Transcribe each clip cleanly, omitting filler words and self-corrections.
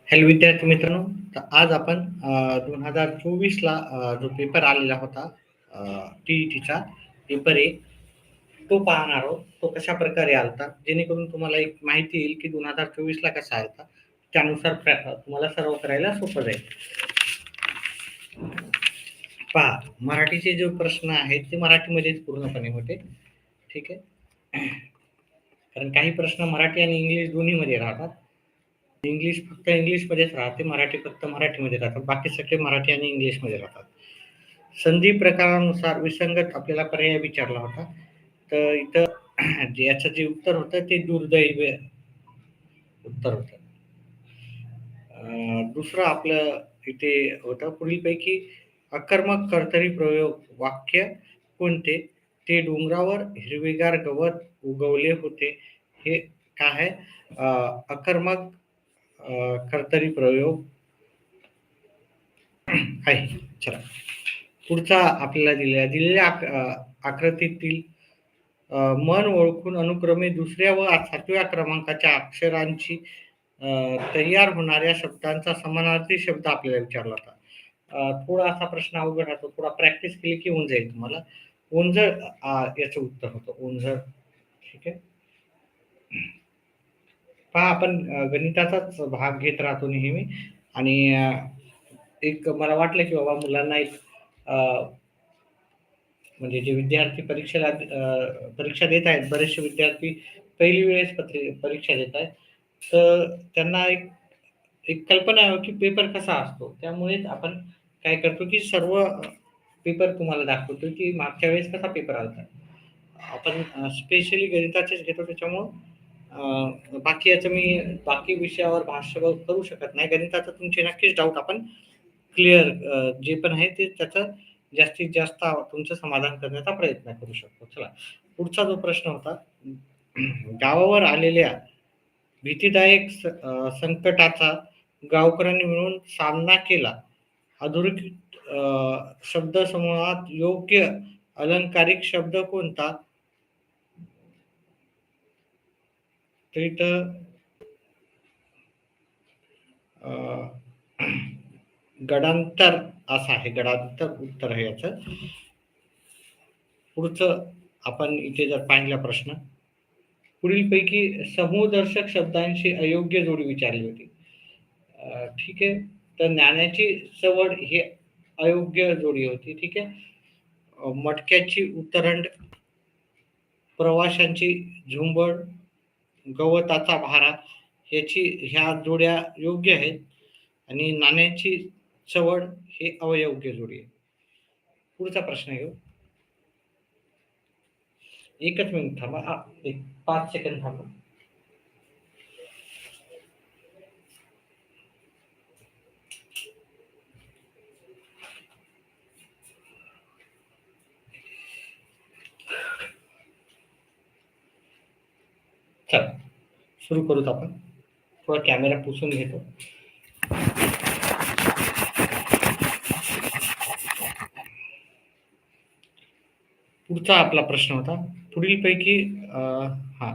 Hello विद्यार्थी मित्रांनो, तर आज आपण 2024ला जो पेपर आलेला होता टी-ई-टीचा पेपर आहे तो पाहणार आहोत. तो कशा प्रकारे आलता जेणेकरून तुम्हाला एक माहिती येईल की 2024ला कसा आलता, त्यानुसार तुम्हाला सराव करायला सोपं जाईल. पहा, मराठीचे जे प्रश्न आहेत ते मराठीमध्येच पूर्णपणे होते. ठीक आहे. कारण काही प्रश्न मराठी आणि इंग्लिश दोन्हीमध्ये राहतात. इंग्लिश फक्त इंग्लिशमध्येच राहते, मराठी फक्त मराठीमध्ये राहतात. बाकी सगळे मराठी आणि इंग्लिशमध्ये राहतात. संधी प्रकारानुसार विसंगत आपल्याला पर्याय विचारला होता. तर इथं याचं जे उत्तर होतं ते दुर्दैवी उत्तर होतं. दुसरं आपलं इथे होतं पुढीलपैकी अकर्मक कर्तरी प्रयोग वाक्य कोणते? ते डोंगरावर हिरवेगार गवत उगवले होते. हे काय आहे? अकर्मक कर्तरी प्रयोग आहे. चला, पुढचा आपल्याला दिलेल्या आकृतीतील मन ओळखून अनुक्रमे दुसऱ्या व 7व्या क्रमांकाच्या अक्षरांची तयार होणाऱ्या शब्दांचा समानार्थी शब्द आपल्याला विचारला होता. थोडासा प्रश्न अवघड राहतो, थोडा प्रॅक्टिस केली की होऊन जाईल तुम्हाला. ओंजळ याचं उत्तर होतं ओंजळ. ठीक आहे. पहा, आपण गणिताचाच भाग घेत राहतो नेहमी आणि एक मला वाटलं की बाबा मुलांना एक म्हणजे जे विद्यार्थी परीक्षा देत आहेत, बरेचसे विद्यार्थी पहिली वेळेस परीक्षा देत आहेत, तर त्यांना एक एक कल्पना आहे की पेपर कसा असतो. त्यामुळेच आपण काय करतो की सर्व पेपर तुम्हाला दाखवतो की मागच्या वेळेस कसा पेपर आलता. आपण स्पेशली गणिताचेच घेतो, त्याच्यामुळं बाकी याचं मी बाकी विषयावर भाष्य करू शकत नाही. गणिताचं तुमचे नक्कीच डाऊट आपण क्लिअर जे पण आहे ते त्याचं जास्तीत जास्त तुमचं समाधान करण्याचा प्रयत्न करू शकतो. चला, पुढचा जो प्रश्न होता, गावावर आलेल्या भीतीदायक संकटाचा गावकऱ्यांनी मिळून सामना केला. अधोरेखित शब्दसमूहात योग्य अलंकारिक शब्द कोणता? तर इथं गडांतर असं आहे. गडांतर उत्तर आहे याचं. पुढचं आपण इथे जर पाहिला प्रश्न, पुढीलपैकी समूहदर्शक शब्दांची अयोग्य जोडी विचारली होती. ठीक आहे. तर ज्ञानाची चवड ही अयोग्य जोडी होती. ठीक आहे. मटक्याची उतरंड, प्रवाशांची झुंबड, गवताचा भारा ह्या जोड्या योग्य आहेत आणि नाण्याची चवड हे अयोग्य जोडी आहे. पुढचा प्रश्न घेऊ. एकच मिनिट थांबा, एक 5 सेकंद थांबा. चला, सुरू करूत आपण. थोडा कॅमेरा पुसून घेतो. पुढचा आपला प्रश्न होता, पुढीलपैकी हा,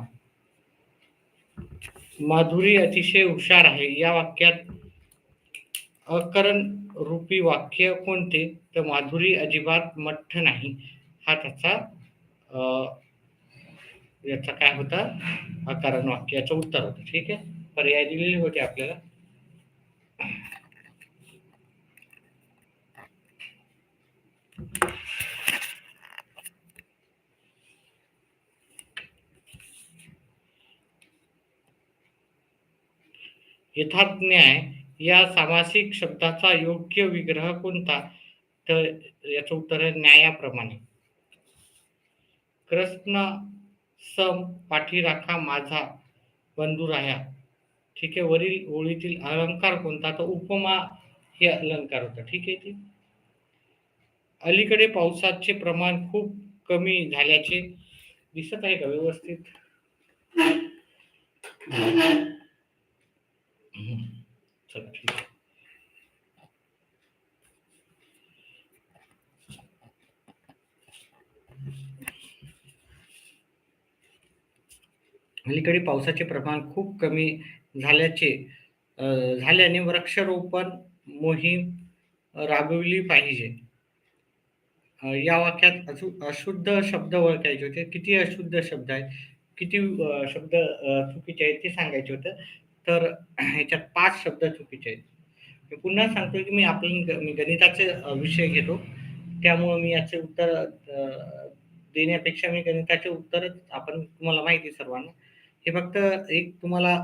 माधुरी अतिशय हुशार आहे या वाक्यात अकरण रूपी वाक्य कोणते? तर माधुरी अजिबात मठ्ठ नाही, हा त्याचा याचा काय होता? अकारण वाक्याचं उत्तर होतं. ठीक आहे. पर्याय दिलेले होते आपल्याला. यथार्थ न्याय या सामासिक शब्दाचा योग्य विग्रह कोणता? तर याचं उत्तर आहे न्यायाप्रमाणे. कृष्ण सम पाठी राखा माझा बंधू राया. ठीक आहे. वरील ओळीतील अलंकार कोणता? तर उपमा हे अलंकार होता. ठीक आहे. अलीकडे पावसाचे प्रमाण खूप कमी झाल्याचे दिसत आहे का व्यवस्थित? चला, ठीक आहे. अलीकडे पावसाचे प्रमाण खूप कमी झाल्याचे झाल्याने वृक्षारोपण मोहीम राबविली पाहिजे. या वाक्यात अशुद्ध शब्द ओळखायचे होते. किती अशुद्ध शब्द आहेत, किती शब्द चुकीचे आहेत ते सांगायचे होतं. तर ह्याच्यात 5 शब्द चुकीचे आहेत. मी पुन्हा सांगतो की मी गणिताचे विषय घेतो. त्यामुळं मी याचे उत्तर देण्यापेक्षा मी गणिताचे उत्तरच आपण तुम्हाला माहिती आहे सर्वांना. हे फक्त एक तुम्हाला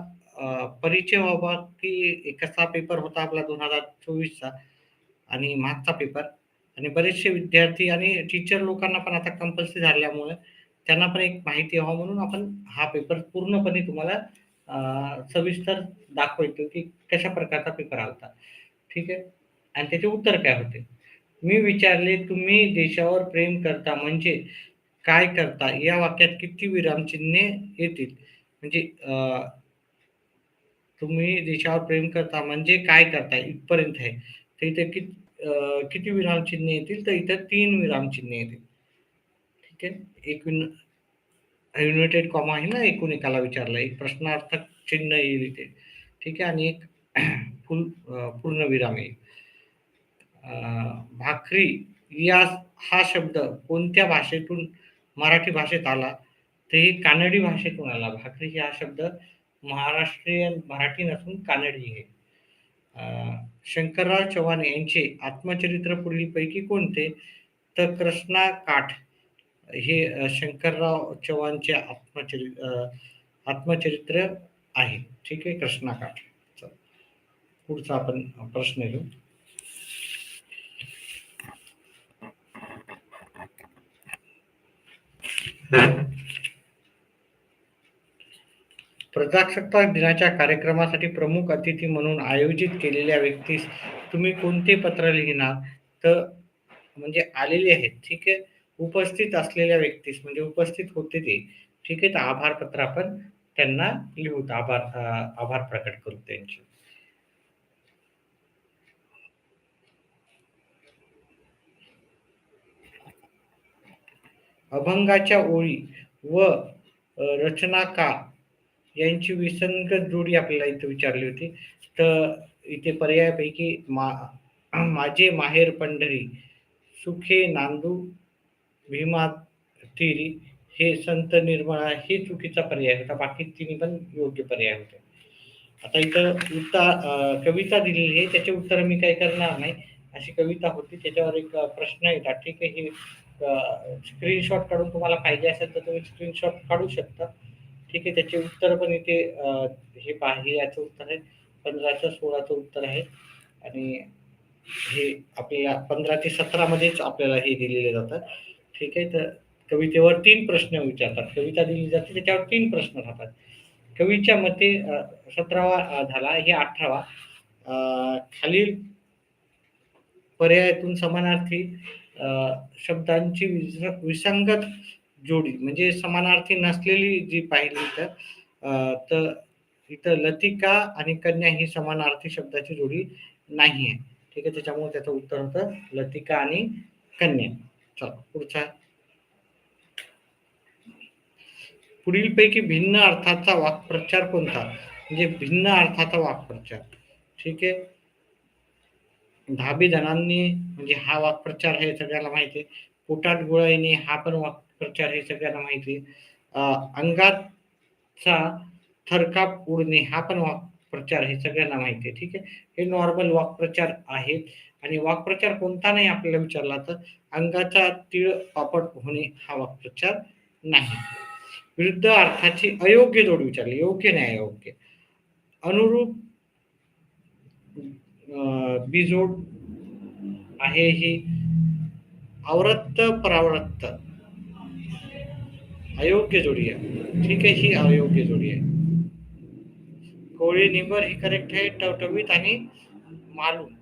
परिचय व्हावा की कसा पेपर होता आपला 2024चा आणि मागचा पेपर आणि बरेचसे विद्यार्थी आणि टीचर लोकांना पण आता कंपल्सरी झाल्यामुळे त्यांना पण एक माहिती व्हावं म्हणून आपण हा पेपर पूर्णपणे तुम्हाला सविस्तर दाखवतो की कशा प्रकारचा पेपर आला ठीक आहे आणि त्याचे उत्तर काय होते. मी विचारले, तुम्ही देशावर प्रेम करता म्हणजे काय करता? या वाक्यात किती विरामचिन्हे येतील? म्हणजे तुम्ही देशावर प्रेम करता म्हणजे काय करता इथपर्यंत आहे. तर इथे किती विरामचिन्हे येतील? तर इथं 3 विरामचिन्हे येतील. ठीक आहे. एक युनायटेड कॉमा आहे ना, एकूण एकाला विचारलं. एक प्रश्नार्थक चिन्ह येईल इथे. ठीक आहे आणि एक पूर्णविराम येईल. भाकरी या हा शब्द कोणत्या भाषेतून मराठी भाषेत आला? तर ही कानडी भाषेतून आला. भाकरी हा शब्द महाराष्ट्रीयन मराठी नसून कानडी आहे. शंकरराव चव्हाण यांचे आत्मचरित्र पुढीलपैकी कोणते? तर कृष्णा काठ हे शंकरराव चव्हाणचे आत्मचरित्र आहे. ठीक आहे, कृष्णा काठ. पुढचा आपण प्रश्न घेऊ. प्रजासत्ताक दिनाच्या कार्यक्रमासाठी प्रमुख अतिथी म्हणून आयोजित केलेल्या व्यक्तीस तुम्ही कोणते पत्र लिहिणार? तर म्हणजे आलेले आहेत. ठीक आहे. उपस्थित असलेल्या व्यक्तीस म्हणजे उपस्थित होते ते. ठीक आहे. तर आभार पत्र आपण त्यांना लिहू. आभार प्रकट करू त्यांचे. अभंगाच्या ओळी व रचनाकार यांची विसंगत जोडी आपल्याला इथे विचारली होती. तर इथे पर्यायापैकी माझे माहेर पंढरी, सुखे नांदू भीमा तीरी, हे संत निर्मळा हे चुकीचा पर्याय होता. बाकी तिन्ही पण योग्य पर्याय होते. आता इथं कविता दिलेली आहे, त्याचे उत्तर मी काही करणार नाही. अशी कविता होती, त्याच्यावर एक प्रश्न येतात. ठीक आहे, ही स्क्रीनशॉट काढून तुम्हाला पाहिजे असेल तर तुम्ही स्क्रीनशॉट काढू शकता. ठीक आहे, त्याचे उत्तर पण इथे हे पहा, हे याचं उत्तर आहे 15चं 16चं उत्तर आहे आणि हे आपल्याला 15 ते 17 मध्येच आपल्याला हे दिलेले जातात. ठीक आहे, तर कवितेवर 3 प्रश्न विचारतात. कविता दिली जाते त्याच्यावर 3 प्रश्न राहतात. कवीच्या मते 17वा झाला, हे 18वा. खालील पर्यायातून समानार्थी शब्दांची विसंगत जोडी म्हणजे समानार्थी नसलेली जी पाहिली तर इथं लतिका आणि कन्या ही समानार्थी शब्दाची जोडी नाही आहे. ठीक आहे, त्याच्यामुळे त्याचं उत्तर होतं लतिका आणि कन्या. चला पुढचा. पुढीलपैकी भिन्न अर्थाचा वाक्प्रचार कोणता? म्हणजे भिन्न अर्थाचा वाक्प्रचार. ठीक आहे. धाबी धनांनी म्हणजे हा वाक्प्रचार हे सगळ्यांना माहिती आहे. पोटात गोळा येणे हा पण वाक्प्रचार हे सगळ्यांना माहिती आहे. अंगाचा थरकाप उडणे हा पण वाक्प्रचार हे सगळ्यांना माहिती आहे. ठीक आहे. हे नॉर्मल वाक्प्रचार आहेत आणि वाक्प्रचार कोणता नाही आपल्याला विचारला तर अंगाचा तीळ पापड होणे हा वाक्प्रचार नाही. विरुद्ध अर्थाची अयोग्य जोड विचारली, योग्य नाही अयोग्य. अनुरूप बिजोड आहे ही आवृत्त परावृत्त अयोग्य जोडी आहे. ठीक आहे, ही अयोग्य जोडी आहे. कोळी निबर ही करेक्ट आहे. टवटवीत आणि मालूल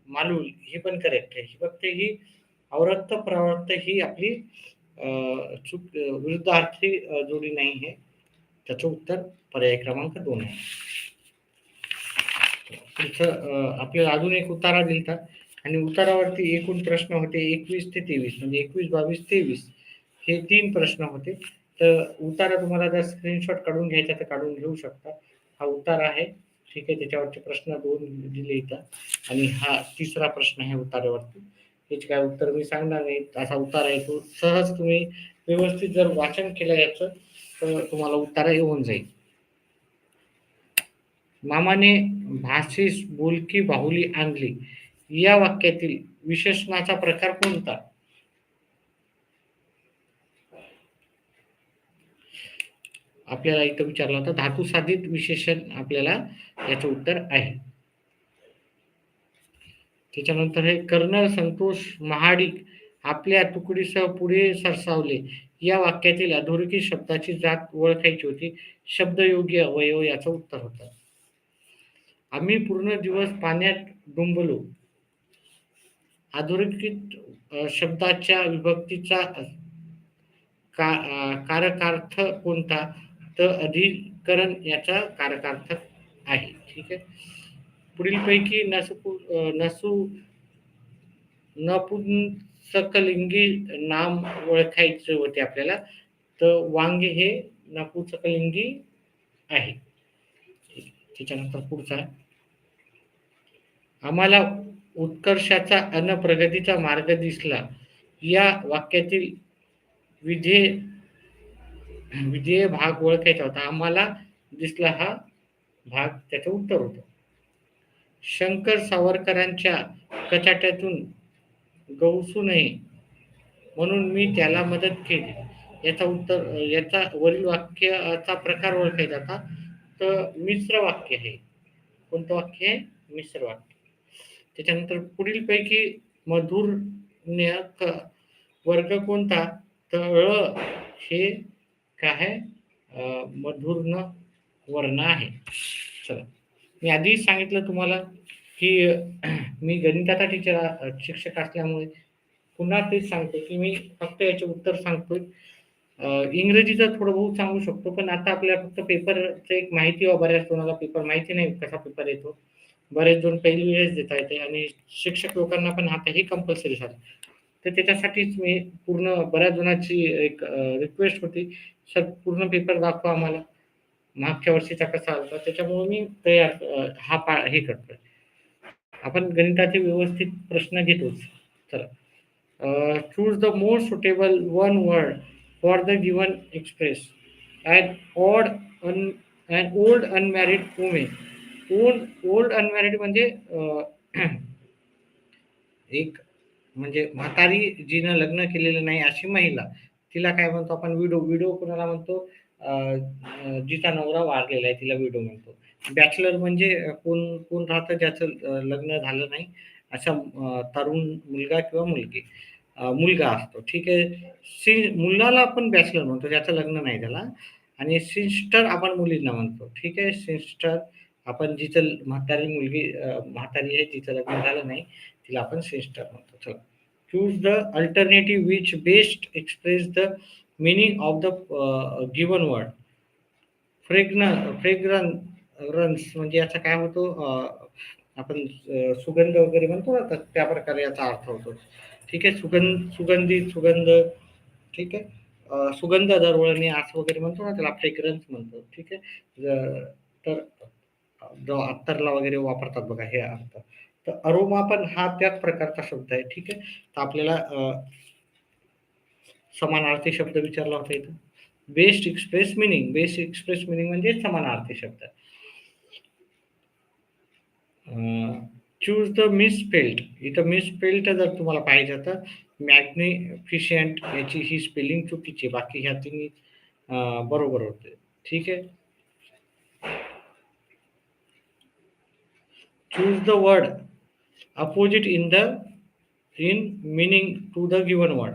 मालूल ही पण करेक्ट आहे. फक्त ही आवृत्त परावृत्त ही आपली विरुद्धार्थी जोडी नाही आहे. त्याचं उत्तर पर्याय क्रमांक 2 आहे. पुढचं आपल्याला अजून एक उतारा दिलता आणि उतारावरती एकूण प्रश्न होते 21 ते 23 म्हणजे 21, 22, 23 हे 3 प्रश्न होते. तर उतारा तुम्हाला जर स्क्रीनशॉट काढून घ्यायचा तर काढून घेऊ शकता. हा उतारा आहे. ठीक आहे. त्याच्यावरचे प्रश्न 2 दिले इथं आणि हा तिसरा प्रश्न आहे उतारावरती. याचे काय उत्तर मी सांगणार नाही. असा उतारा आहे तो सहज तुम्ही व्यवस्थित जर वाचन केलं याचं, तर तुम्हाला उत्तर येऊन जाईल. मामाने भासीस बोलकी बाहुली आणली. या वाक्यातील विशेषणाचा प्रकार कोणता? आपल्याला इथं विचारलं होतं. धातू साधित विशेषण आपल्याला याचं उत्तर आहे. त्याच्यानंतर हे कर्नल संतोष महाडिक आपल्या तुकडीसह पुढे सरसावले. या वाक्यातील अधोरेखित शब्दाची जात ओळखायची होती. शब्दयोगी अवयव याचं उत्तर होतं. आम्ही पूर्ण दिवस पाण्यात डुंबलो. अधोरेखित शब्दाच्या विभक्तीचा कारकार्थ कोणता? तर अधिकरण याचा कारकार्थ आहे. ठीक आहे. पुढीलपैकी नपुंसकलिंगी नाम ओळखायचे होते आपल्याला. तर वांगे हे नपुंसकलिंगी आहे. त्याच्यानंतर पुढचा आम्हाला उत्कर्षाचा अन प्रगतीचा मार्ग दिसला. या वाक्यातील विधेय विधेय भाग ओळखायचा होता. आम्हाला दिसला हा भाग त्याचं उत्तर होतं. शंकर सावरकरांच्या कचाट्यातून गवसू नये म्हणून मी त्याला मदत केली. याचा वरील वाक्याचा प्रकार ओळखायचा होता. तर मिश्र वाक्य आहे. कोणतं वाक्य आहे? मिश्र वाक्य. त्याच्यानंतर पुढीलपैकी मधुर्य वर्ग कोणता? तर हे काय आहे? मधुर्ण वर्ण आहे. चला, मी आधीच सांगितलं तुम्हाला की मी गणिताचा शिक्षक असल्यामुळे पुन्हा तेच सांगतो की मी फक्त याचे उत्तर सांगतोय. इंग्रजीचं थोडं बहुत सांगू शकतो, पण आता आपल्याला फक्त पेपरचं एक माहिती बऱ्याच कोणाला पेपर माहिती नाही कसा पेपर येतो. बरेच जण पहिली वेळेस देता येते आणि शिक्षक लोकांना पण आता हे कंपल्सरी झालं. तर त्याच्यासाठीच मी पूर्ण बऱ्याच जणांची एक रिक्वेस्ट होती, सर पूर्ण पेपर दाखवा आम्हाला. मागच्या वर्षीचा कसा आलता त्याच्यामुळे मी तयार हे करतोय. आपण गणिताचे व्यवस्थित प्रश्न घेतोच. चला, choose the most suitable one word for the given express. An odd an old unmarried women. Old unmarried म्हणजे एक म्हणजे म्हातारी जिनं लग्न केलेलं नाही अशी महिला. तिला काय म्हणतो आपण? विडो. विडो कोणाला म्हणतो? जिचा नवरा वारलेला आहे तिला विडो म्हणतो. बॅचलर म्हणजे कोण कोण राहतं ज्याचं लग्न झालं नाही असा तरुण मुलगा किंवा मुलगी. मुलगा असतो. ठीक आहे. मुलाला आपण बॅचलर म्हणतो ज्याचं लग्न नाही झालं. आणि सिस्टर आपण मुलींना म्हणतो. ठीक आहे. सिस्टर आपण जिचं म्हातारी आहे जिचं लग्न झालं नाही तिला आपण सिस्टर म्हणतो. चला, choose the alternative which best express the meaning of the given word. Fragrance म्हणजे याचा काय होतो? आपण सुगंध वगैरे म्हणतो ना, त्या प्रकारे याचा अर्थ होतो. ठीक आहे. सुगंध. ठीक आहे. सुगंध दरवळणे असं वगैरे म्हणतो ना, त्याला फ्रेग्रन्स म्हणतो. ठीक आहे. तर जो अत्तरला वगैरे वापरतात बघा हे अर्थ. तर अरोमा पण हा त्याच प्रकारचा शब्द आहे. ठीक आहे. तर आपल्याला समानार्थी शब्द विचारला होता इथं. बेस्ट एक्सप्रेस मिनिंग म्हणजे समानार्थी शब्द. Choose the misspelled. इथं मिसस्पेल्ड जर तुम्हाला पाहिजे तर मॅग्निफिशियंट याची ही स्पेलिंग चुकीची, बाकी ह्या तिन्ही बरोबर होते. ठीक आहे. Choose the word opposite in meaning to the given word.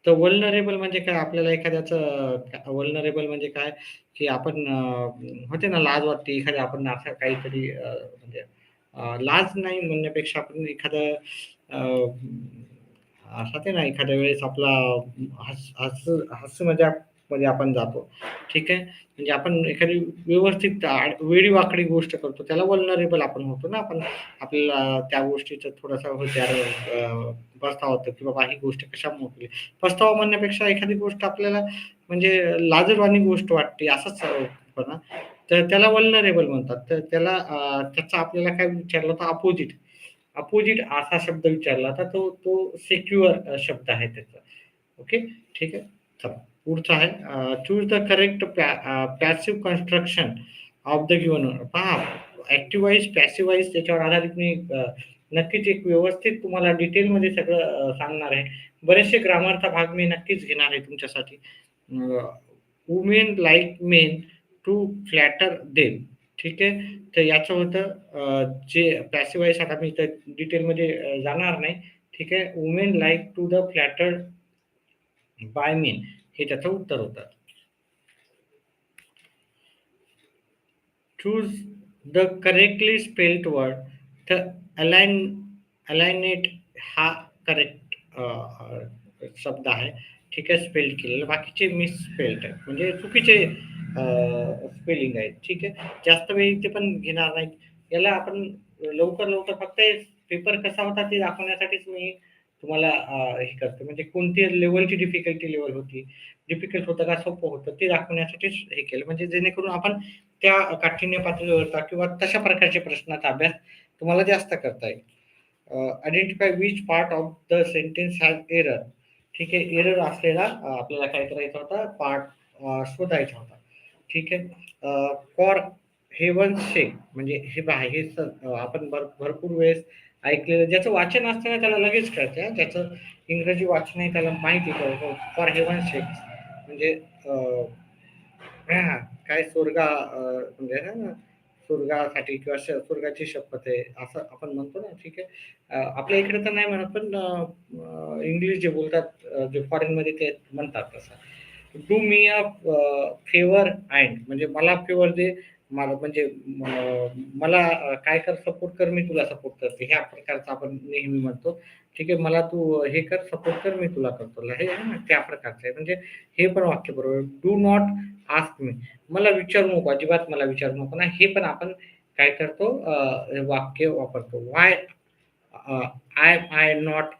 तर वल्नरेबल म्हणजे काय? आपल्याला एखाद्याचं वल्नरेबल म्हणजे काय की आपण होते ना लाज वाटते एखाद्या आपण असं काहीतरी म्हणजे लाज नाही म्हणण्यापेक्षा आपण एखादं असं ते ना एखाद्या वेळेस आपला हास्य मजाक मध्ये आपण जातो. ठीक आहे. म्हणजे आपण एखादी व्यवस्थित वेडी वाकडी गोष्ट करतो त्याला वल्नरेबल आपण होतो ना. आपण आपल्याला त्या गोष्टीचं थोडासा पस्तावा होतो की बाबा ही गोष्ट कशामुळे केली. पस्तावा म्हणण्यापेक्षा एखादी गोष्ट आपल्याला म्हणजे लाजिरवाणी गोष्ट वाटते असंच ना, तर त्याला वल्नरेबल म्हणतात. तर त्याला त्याचा आपल्याला काय विचारलं तर अपोजिट, अपोजिट असा शब्द विचारला तर तो तो सिक्युअर शब्द आहे त्याचा. ओके, ठीक आहे. चला पुढचा आहे choose the correct passive construction of the given. पहा ॲक्टिव्ह वॉइस, पॅसिव्ह वॉइस त्याच्यावर आधारित मी नक्कीच एक व्यवस्थित तुम्हाला डिटेलमध्ये सगळं सांगणार आहे. बरेचसे ग्रामरचा भाग मी नक्कीच घेणार आहे तुमच्यासाठी. Women like men to flatter them. ठीक आहे. तर याचं होतं जे पॅसिव्ह वॉइस आता मी इथं डिटेलमध्ये जाणार नाही. ठीक आहे. Women like to the flattered by men हे त्याचं उत्तर होतं. Choose the correctly spelled word. तर अलाइनेट हा करेक्ट शब्द आहे. ठीक आहे, स्पेल्ड केलेलं. बाकीचे मिसस्पेल्ड आहेत म्हणजे चुकीचे स्पेलिंग आहेत. ठीक आहे. जास्त वेळ इथे पण घेणार नाही. याला आपण लवकर फक्त पेपर कसा होता ते दाखवण्यासाठीच मी तुम्हाला हे करतो. म्हणजे कोणती लेव्हलची डिफिकल्टी लेव्हल होती, डिफिकल्ट होतं का सोपं होतं ते दाखवण्यासाठीच हे केलं. म्हणजे जेणेकरून आपण त्या काठिण्य पातळीवरचा किंवा तशा प्रकारच्या प्रश्नाचा अभ्यास तुम्हाला जास्त करता येईल. Identify which part of the sentence has error. ठीक आहे. एरर असलेला आपल्याला काय करायचा होता, पार्ट शोधायचा होता. ठीक आहे. फॉर हेवन्स सेक म्हणजे हे पहा हे आपण भरपूर वेळेस ऐकलेलं, ज्याचं वाचन असतं ना त्याला लगेच कळतं हां. ज्याचं इंग्रजी वाचन आहे त्याला माहिती कळतं. फॉर हेवन्स सेक म्हणजे हां, काय म्हणजे आहे ना, स्वर्गासाठी किंवा स्वर्गाची शपथ आहे असं आपण म्हणतो ना. ठीक आहे. आपल्या इकडे तर नाही म्हणत पण इंग्लिश जे बोलतात जे फॉरेनमध्ये ते म्हणतात तसं. Do me a favour and म्हणजे मला फेवर दे. मला म्हणजे मला काय कर, सपोर्ट कर, मी तुला सपोर्ट करते. ह्या प्रकारचं आपण नेहमी म्हणतो. ठीक आहे. मला तू हे कर, सपोर्ट कर, मी तुला करतो. हे आहे ना त्या प्रकारचं आहे. म्हणजे हे पण वाक्य बरोबर. Do not ask me. मला विचारू नको, अजिबात मला विचारू नको ना. हे पण आपण काय करतो वाक्य वापरतो. व्हाय आय नॉट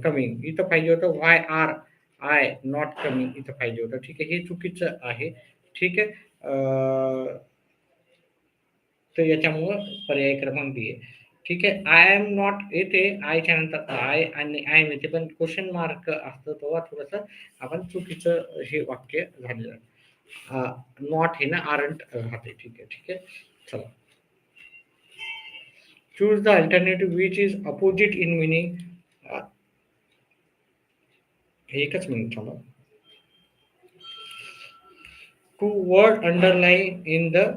कमिंग इथं पाहिजे होतं. व्हाय आर आय नॉट कमिंग इथं पाहिजे होतं. ठीक आहे. हे चुकीचं आहे. ठीक आहे. तर याच्यामुळं पर्याय क्रमांक बी आहे. ठीक आहे. आय एम नॉट येते, आयच्या नंतर आय आणि आय एम येते, पण क्वेशन मार्क असतं तेव्हा थोडंसं आपण चुकीचं हे वाक्य झालेलं आहे. नॉट हे ना आरंट राहते. ठीक आहे. ठीक आहे. चला. Choose the alternative which is opposite in meaning. एकच मिनिट थांबा. Two word underline in the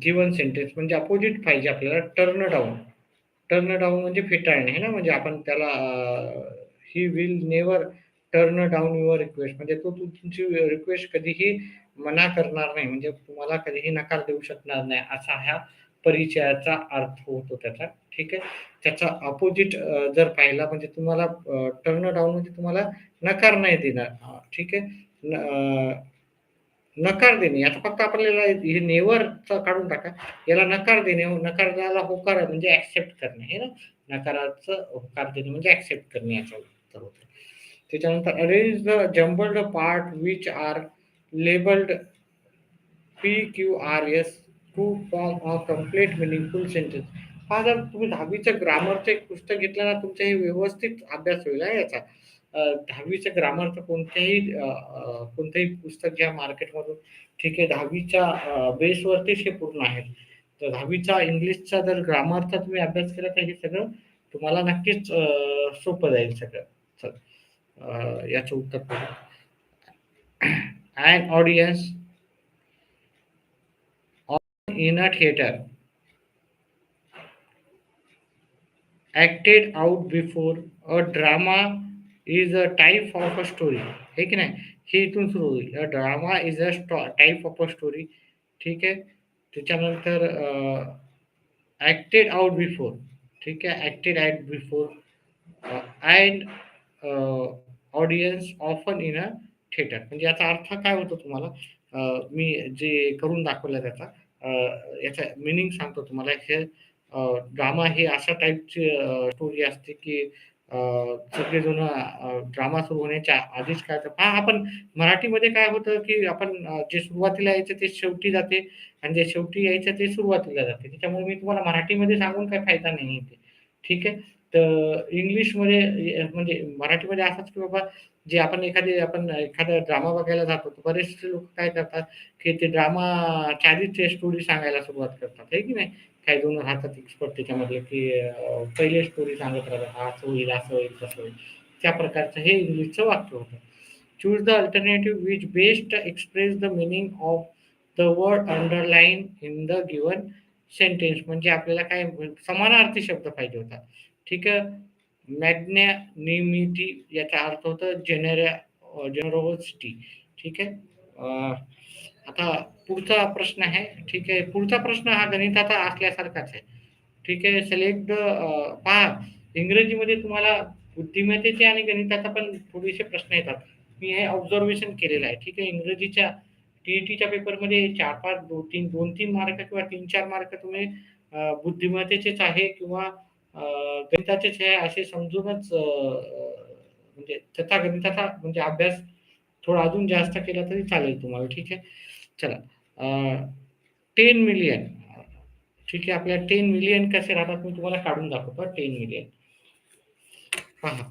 given sentence म्हणजे अपोजिट पाहिजे आपल्याला. Turn down. टर्न डाउन म्हणजे फेटाळणे आहे ना. म्हणजे आपण त्याला he will never turn down your request म्हणजे तो तुमची रिक्वेस्ट कधीही मना करणार नाही. म्हणजे तुम्हाला कधीही नकार देऊ शकणार नाही असा ह्या परिचयाचा अर्थ होतो त्याचा. ठीक आहे. त्याचा अपोजिट जर पाहिला म्हणजे तुम्हाला टर्न डाउन म्हणजे तुम्हाला नकार नाही देणार. ठीक आहे. नकार देणे. आता फक्त आपल्याला हे नेव्हरचं काढून टाका. याला नकार देणे, नकाराला होकार म्हणजे ॲक्सेप्ट करणे आहे ना. नकाराचं होकार देणे म्हणजे ॲक्सेप्ट करणे याचं उत्तर होतं. त्याच्यानंतर arrange the jumbled part which are labelled PQRS to form a complete meaningful sentence. हा जर तुम्ही 10वीचं ग्रामरचं एक पुस्तक घेतलं ना तुमचा हे व्यवस्थित अभ्यास होईल हां याचा. 10वीचं ग्रामरचं कोणतंही पुस्तक घ्या मार्केटमधून. ठीक आहे. 10वीच्या बेसवरतीच हे पूर्ण आहे. तर 10वीचा इंग्लिशचा जर ग्रामरचा तुम्ही अभ्यास केला तर हे सगळं तुम्हाला नक्कीच सोपं जाईल सगळं. चला याचं उत्तर बघा. An audience in a theater acted out before a drama is a type of a story. हे की नाही. हे इथून सुरू होईल. A drama is a type of a story. ठीक आहे. त्याच्यानंतर ऍक्टेड आउट बिफोर. ठीक आहे. Acted out before and audience often in a theatre म्हणजे याचा अर्थ काय होतो तुम्हाला मी जे करून दाखवलं त्याचा याचा मीनिंग सांगतो तुम्हाला. हे ड्रामा हे अशा टाईपची स्टोरी असते की सगळेजण ड्रामा सुरू होण्याच्या आधीच काय तर पहा आपण मराठीमध्ये काय होतं, की आपण जे सुरुवातीला यायचं ते शेवटी जाते आणि जे शेवटी यायचं ते सुरुवातीला जाते. त्याच्यामुळे मी तुम्हाला मराठीमध्ये सांगून काही फायदा नाही आहे ठीक आहे. तर इंग्लिशमध्ये म्हणजे मराठीमध्ये असंच की बाबा जे आपण एखादा ड्रामा बघायला जातो, तर बरेचसे लोक काय करतात, की ते ड्रामाच्या आधीच ते स्टोरी सांगायला सुरुवात करतात, आहे की नाही? काही जण राहतात एक्सपर्ट त्याच्यामधले, की पहिले स्टोरी सांगत राहतात, असं होईल, असं होईल, तसं होईल. त्या प्रकारचं हे इंग्लिशचं वाक्य होतं. Choose the alternative which best express the meaning of the word underline in the given sentence. म्हणजे आपल्याला काय समानार्थी शब्द पाहिजे होता. ठीक आहे. मॅग्नॅनिमिटी याचा अर्थ होतो जेनरोसिटी. ठीक आहे. आता पुढचा प्रश्न आहे. ठीक आहे. पुढचा प्रश्न हा गणिताचा असल्यासारखाच आहे. ठीक आहे. सिलेक्ट पहा इंग्रजीमध्ये तुम्हाला बुद्धिमत्तेचे आणि गणिताचा पण थोडेसे प्रश्न येतात. मी हे ऑब्झर्वेशन केलेलं आहे. ठीक आहे. इंग्रजीच्या टी-ई-टीच्या पेपरमध्ये 4-5, 2-3 मार्क किंवा 3-4 मार्क तुम्ही बुद्धिमत्तेचेच आहे किंवा गणिताचेच आहे असे समजूनच म्हणजे त्याचा गणिताचा म्हणजे अभ्यास थोडा अजून जास्त केला तरी चालेल तुम्हाला. ठीक आहे. चला 10 मिलियन ठीक आहे. आपल्याला 10 मिलियन कसे राहतात मी तुम्हाला काढून दाखवतो. 10 मिलियन पहा.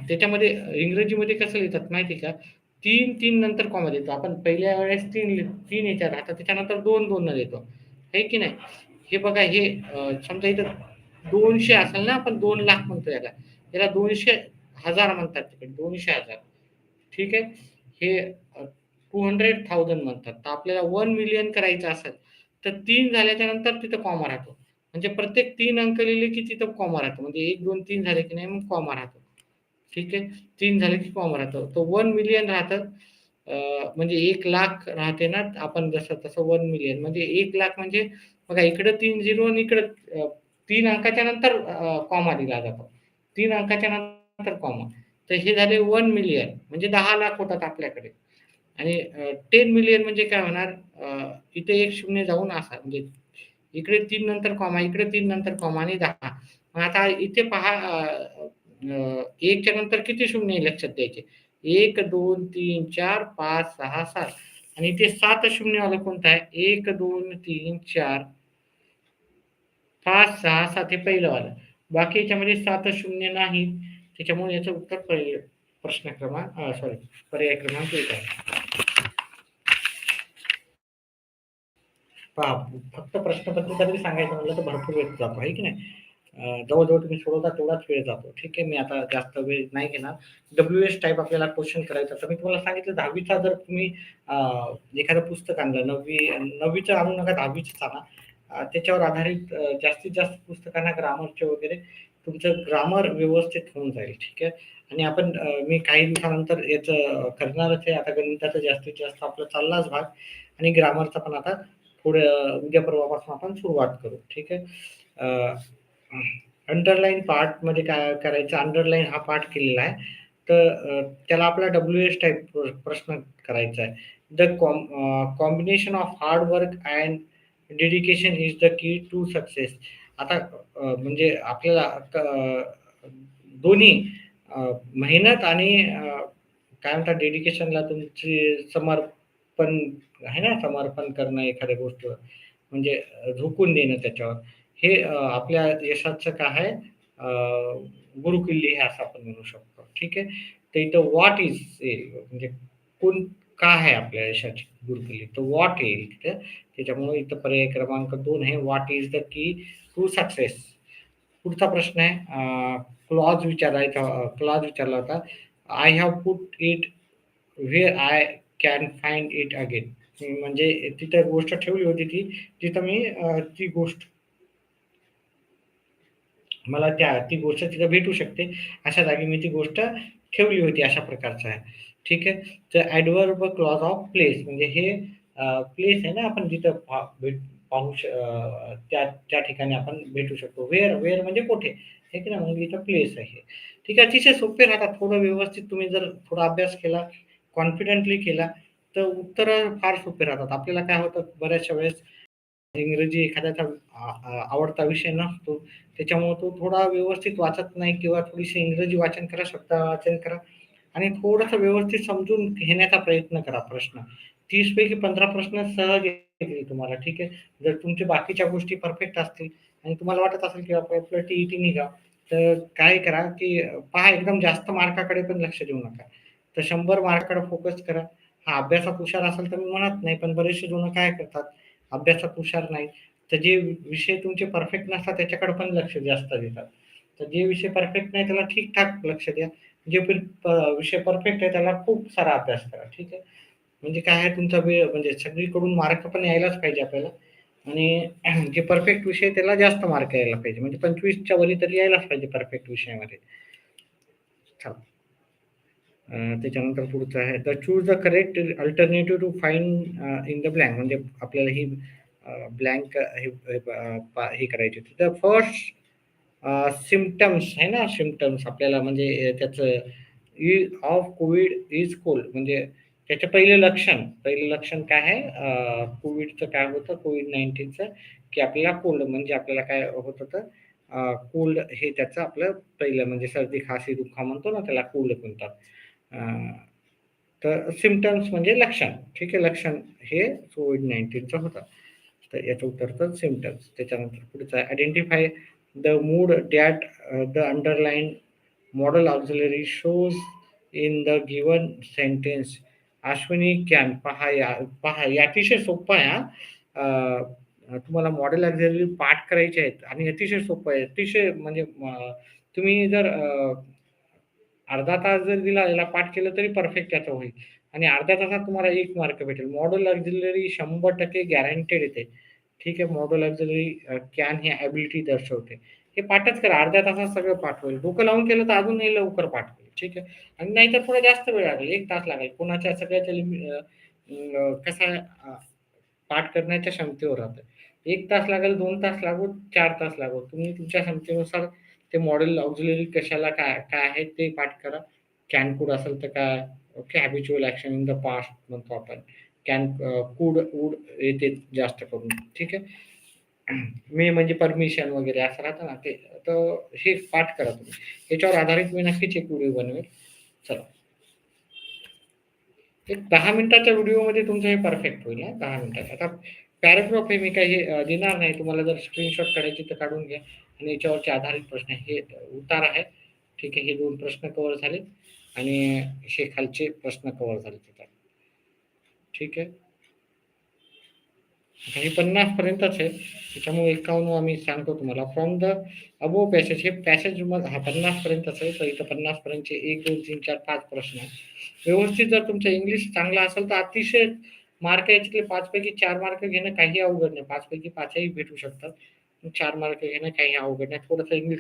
त्याच्यामध्ये इंग्रजीमध्ये कसं लिहितात माहिती आहे का? 3-3 नंतर कॉमा देतो. आपण पहिल्या वेळेस 3 याच्यात राहतात त्याच्यानंतर 2-2 न देतो. आहे की नाही? हे बघा हे समजा इथं 200 असेल ना आपण 2 लाख म्हणतो याला. याला 200,000 म्हणतात तिकडे 200,000 ठीक आहे. हे 200,000 म्हणतात. तर आपल्याला 1 मिलियन करायचं असेल तर 3 झाल्याच्या नंतर तिथं कॉमा राहतो. म्हणजे प्रत्येक 3 अंक लिहिले की तिथं कॉमा राहतो. म्हणजे 1, 2, 3 झाले की नाही मग कॉमा राहतो. ठीक आहे. 3 झाले की कॉमा राहतो. तर 1 मिलियन राहतं. म्हणजे 1,00,000 राहते ना आपण जसं तसं 1 मिलियन म्हणजे 1,00,000 म्हणजे बघा इकडं 3 झिरो आणि इकडं 3 अंकाच्या नंतर कॉमा दिला जातो. 3 अंकाच्या नंतर कॉमा. तर हे झाले 1 मिलियन म्हणजे 10,00,000 होतात आपल्याकडे. आणि 10 मिलियन म्हणजे काय होणार इथे एक शून्य जाऊन असा म्हणजे इकडे 3 नंतर कॉमा, इकडे 3 नंतर कॉमा आणि 10. मग आता इथे पहा 1च्या नंतर किती शून्य आहे लक्षात द्यायचे. 1, 2, 3, 4, 5, 6, 7 आणि इथे 7 शून्यवालं कोणतं आहे? 1, 2, 3, 4, 5, 6, 7 हे पहिलं वालं. बाकी याच्यामध्ये 7 शून्य नाही. त्याच्यामुळे याचं उत्तर प्रश्न क्रमांक सॉरी पर्याय क्रमांक 1 आहे. पहा फक्त प्रश्नपत्रिका जरी सांगायचं म्हटलं तर भरपूर वेळ जातो आहे की नाही? जवळ-जवळ तुम्ही सोडवता तेवढाच वेळ जातो. ठीक आहे. मी आता जास्त वेळ नाही घेणार. डब्ल्यू-एच टाइप आपल्याला क्वेशन करायचा तर मी तुम्हाला सांगितलं 10वीचा जर तुम्ही एखादं पुस्तक आणलं 9वीचं आणू नका 10वीचंच आणा. त्याच्यावर आधारित जास्तीत जास्त पुस्तकांना ग्रामरचे वगैरे तुमचं ग्रामर व्यवस्थित होऊन जाईल. ठीक आहे. आणि आपण मी काही दिवसानंतर याचं करणारच आहे. आता गणिताचा जास्तीत जास्त आपला चाललाच भाग आणि ग्रामरचा पण आता उद्या परवापासून आपण सुरुवात करू. ठीक आहे. अंडरलाईन पार्टमध्ये काय करायचं अंडरलाईन हा पार्ट केलेला आहे. तर त्याला आपला डब्ल्यू-एच टाइप प्रश्न करायचा आहे. The combination of hard work and dedication is the key to success. आता म्हणजे आपल्याला दोन्ही मेहनत आणि काय म्हणतात डेडिकेशनला तुमची समर्पण आहे ना, समर्पण करणं एखाद्या गोष्टीवर म्हणजे झोकून देणं त्याच्यावर. हे आपल्या यशाचं काय आहे गुरुकिल्ली हे असं आपण म्हणू शकतो. ठीक आहे. तर इथं व्हॉट इज म्हणजे कोण का आहे आपल्या यशाची गुरुकिल्ली? तर व्हॉट येईल तिथं. त्याच्यामुळे इथं पर्याय क्रमांक 2 आहे what is the key to success. पुढचा प्रश्न आहे क्लॉज विचारला होता. I have put it where I can find it again. म्हणजे तिथं गोष्ट ठेवली होती तिथं मी ती गोष्ट मला ती गोष्ट तिथं भेटू शकते. अशा जागी मी ती गोष्ट ठेवली होती अशा प्रकारचं आहे. ठीक आहे. तर ॲडव्हर्ब क्लॉज ऑफ प्लेस म्हणजे हे प्लेस आहे ना आपण जिथं पाहू त्या त्या ठिकाणी आपण भेटू शकतो. व्हेअर म्हणजे कुठे? हे की नाही मग इथं प्लेस आहे. ठीक आहे. अतिशय सोपे राहतात. थोडं व्यवस्थित तुम्ही जर थोडा अभ्यास केला, कॉन्फिडेंटली केला, तर उत्तरं फार सोपे राहतात. आपल्याला काय होतं बऱ्याचशा वेळेस इंग्रजी एखाद्याचा आवडता विषय नसतो. त्याच्यामुळे तो थोडा व्यवस्थित वाचत नाही किंवा थोडीशी इंग्रजी वाचन करा, शब्द वाचन करा आणि थोडंसं व्यवस्थित समजून घेण्याचा प्रयत्न करा प्रश्न. 30 पैकी 15 प्रश्न सहज येतील तुम्हाला, ठीक आहे. जर तुमच्या बाकीच्या गोष्टी परफेक्ट असतील आणि तुम्हाला वाटत असेल की आपलं टी-ई-टी निघावं, तर काय करा की पहा एकदम जास्त मार्काकडे पण लक्ष देऊ नका. तर 100 मार्काकडे फोकस करा. हा अभ्यासात हुशार असेल तर मी म्हणत नाही, पण बरेचसे जण काय करतात, अभ्यासात हुशार नाही, तर जे विषय तुमचे परफेक्ट नसतात त्याच्याकडे पण लक्ष जास्त देतात. तर जे विषय परफेक्ट नाही त्याला ठीक-ठाक लक्ष द्या. जे विषय परफेक्ट आहे त्याला खूप सारा अभ्यास करा. ठीक आहे. म्हणजे काय आहे तुमचा वेळ म्हणजे सगळीकडून मार्क पण यायलाच पाहिजे आपल्याला आणि जे परफेक्ट विषय आहे त्याला जास्त मार्क यायला पाहिजे. म्हणजे 25च्या वरी तरी यायलाच पाहिजे परफेक्ट विषयामध्ये. चला. त्याच्यानंतर पुढचं आहे the choose the correct alternative to find in the blank म्हणजे आपल्याला ही ब्लँक हे करायचे द फर्स्ट सिम्पटम्स आहे ना सिम्पटम्स आपल्याला म्हणजे त्याचं ऑफ कोविड इज कोल्ड म्हणजे त्याचं पहिलं लक्षण काय आहे कोविडचं काय होतं कोविड-19चं की आपल्याला कोल्ड म्हणजे आपल्याला काय होत होतं कोल्ड हे त्याचं आपलं पहिलं म्हणजे सर्दी, खासी, दुखा म्हणतो ना त्याला कोल्ड म्हणतात. अ, तर सिम्प्टम्स म्हणजे लक्षण. ठीक आहे. लक्षण हे कोविड-19चं होतं. तर याचं उत्तर तर सिम्प्टम्स. त्याच्यानंतर पुढचं आहे identify the mood that the underline modal auxiliary shows in the given sentence. Ashwini can पहा हे अतिशय सोपं आहे हां. तुम्हाला मॉडेल ऑक्झिलरी पाठ करायचे आहेत आणि अतिशय सोपं आहे. अतिशय म्हणजे तुम्ही जर अर्धा तास जर दिला याला पाठ केलं तरी परफेक्ट याचं होईल आणि अर्ध्या तासात तुम्हाला 1 मार्क भेटेल. मॉडल ऑक्झिलरी 100% गॅरंटेड येते. ठीक आहे. Modal auxiliary can he ability दर्शवते. हे पाठच करा. अर्ध्या तासात सगळं पाठ होईल. डोकं लावून केलं तर अजूनही लवकर पाठ होईल. ठीक आहे. आणि नाहीतर थोडा जास्त वेळ लागेल. 1 तास लागेल. कोणाच्या सगळ्याच्या कसं आहे पाठ करण्याच्या क्षमतेवर राहतं. 1 तास लागेल, 2 तास लागो, 4 तास लागो. तुम्ही तुमच्या क्षमतेनुसार ते मॉडेल ऑक्झिलरी कशाला काय काय आहे ते पाठ करा. कॅन कुड असेल तर काय, okay habitual action in the past म्हणतो आपण. कुड, वूड येते जास्त करून. ठीक आहे. मे म्हणजे परमिशन वगैरे असं राहतं ना ते. तर हे पाठ करा तुम्ही. याच्यावर आधारित मी नक्कीच एक व्हिडिओ बनवेल. चला. एक 10 मिनिटाच्या व्हिडिओमध्ये तुमचं हे परफेक्ट होईल हां, 10 मिनिटात. आता पॅराग्राफ हे मी काही देणार नाही. तुम्हाला जर स्क्रीनशॉट काढायची तर काढून घ्या आणि याच्यावरचे आधारित प्रश्न हे उतार आहे. ठीक आहे. हे 2 प्रश्न कव्हर झाले आणि हे खालचे प्रश्न कव्हर झाले त्याच्यात. ठीक आहे. आता हे 50 पर्यंतच आहे. त्याच्यामुळे 51 आम्ही सांगतो तुम्हाला. फ्रॉम द अबोव्ह पॅसेज हे पॅसेज मग हा 50 पर्यंतच आहे. तर इथं 50 पर्यंतचे 1, 2, 3, 4, 5 प्रश्न आहेत. व्यवस्थित जर तुमचं इंग्लिश चांगलं असेल तर अतिशय मार्क याच्यातले 5 पैकी 4 मार्क घेणं काही अवघड नाही. 5 पैकी 5 ही भेटू शकतात. 4 मार्क घेणं काही अवघड नाही. थोडंसं इंग्लिश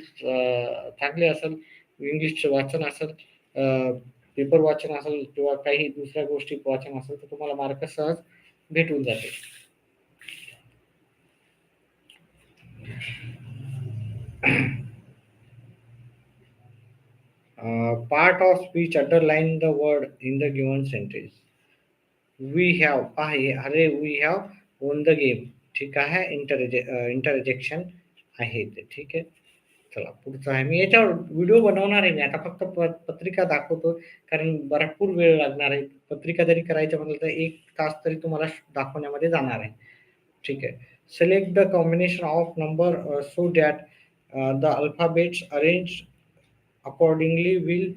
चांगले असेल, इंग्लिशचं वाचन असेल, पेपर वाचन असेल किंवा काही दुसऱ्या गोष्टी वाचन असेल तर तुम्हाला मार्क सहज भेटून जातील. Part of speech underline the word in the given sentence. We have अरे we have won the game. ठीक आहे. इंटरजेक्शन आहे ते. ठीक आहे. चला पुढचं आहे. मी याच्यावर व्हिडिओ बनवणार आहे मी. आता फक्त पत्रिका दाखवतो कारण भरपूर वेळ लागणार आहे. पत्रिका जरी करायचं म्हटलं तर 1 तास तरी तुम्हाला दाखवण्यामध्ये जाणार आहे. ठीक आहे. Select the combination of number so that the alphabets arrange accordingly will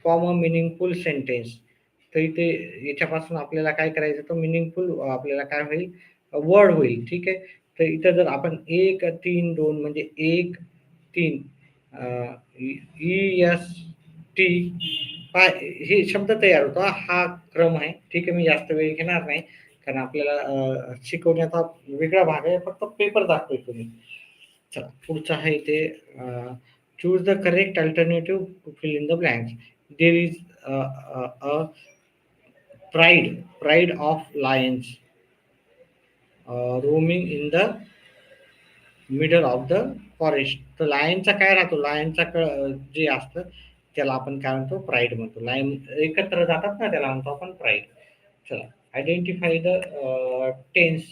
form a meaningful sentence. तर इथे याच्यापासून आपल्याला काय करायचं तर मीनिंगफुल आपल्याला काय होईल वर्ड होईल. ठीक आहे. तर इथं जर आपण 1, 3, 2 म्हणजे 1, 3 एस टी हे शब्द तयार होतो. हा क्रम आहे. ठीक आहे. मी जास्त वेळ घेणार नाही कारण आपल्याला शिकवण्याचा वेगळा भाग आहे. फक्त पेपर दाखवतो मी. चला पुढचं आहे इथे choose the correct alternative to fill in the blanks. There is a pride of lions roaming in the middle of the forest. तर लायनचा काय राहतो लायनचा जे असतं त्याला आपण काय म्हणतो प्राईड म्हणतो. लायन एकत्र जातात ना त्याला म्हणतो आपण प्राईड. चला आयडेंटिफाय द टेन्स.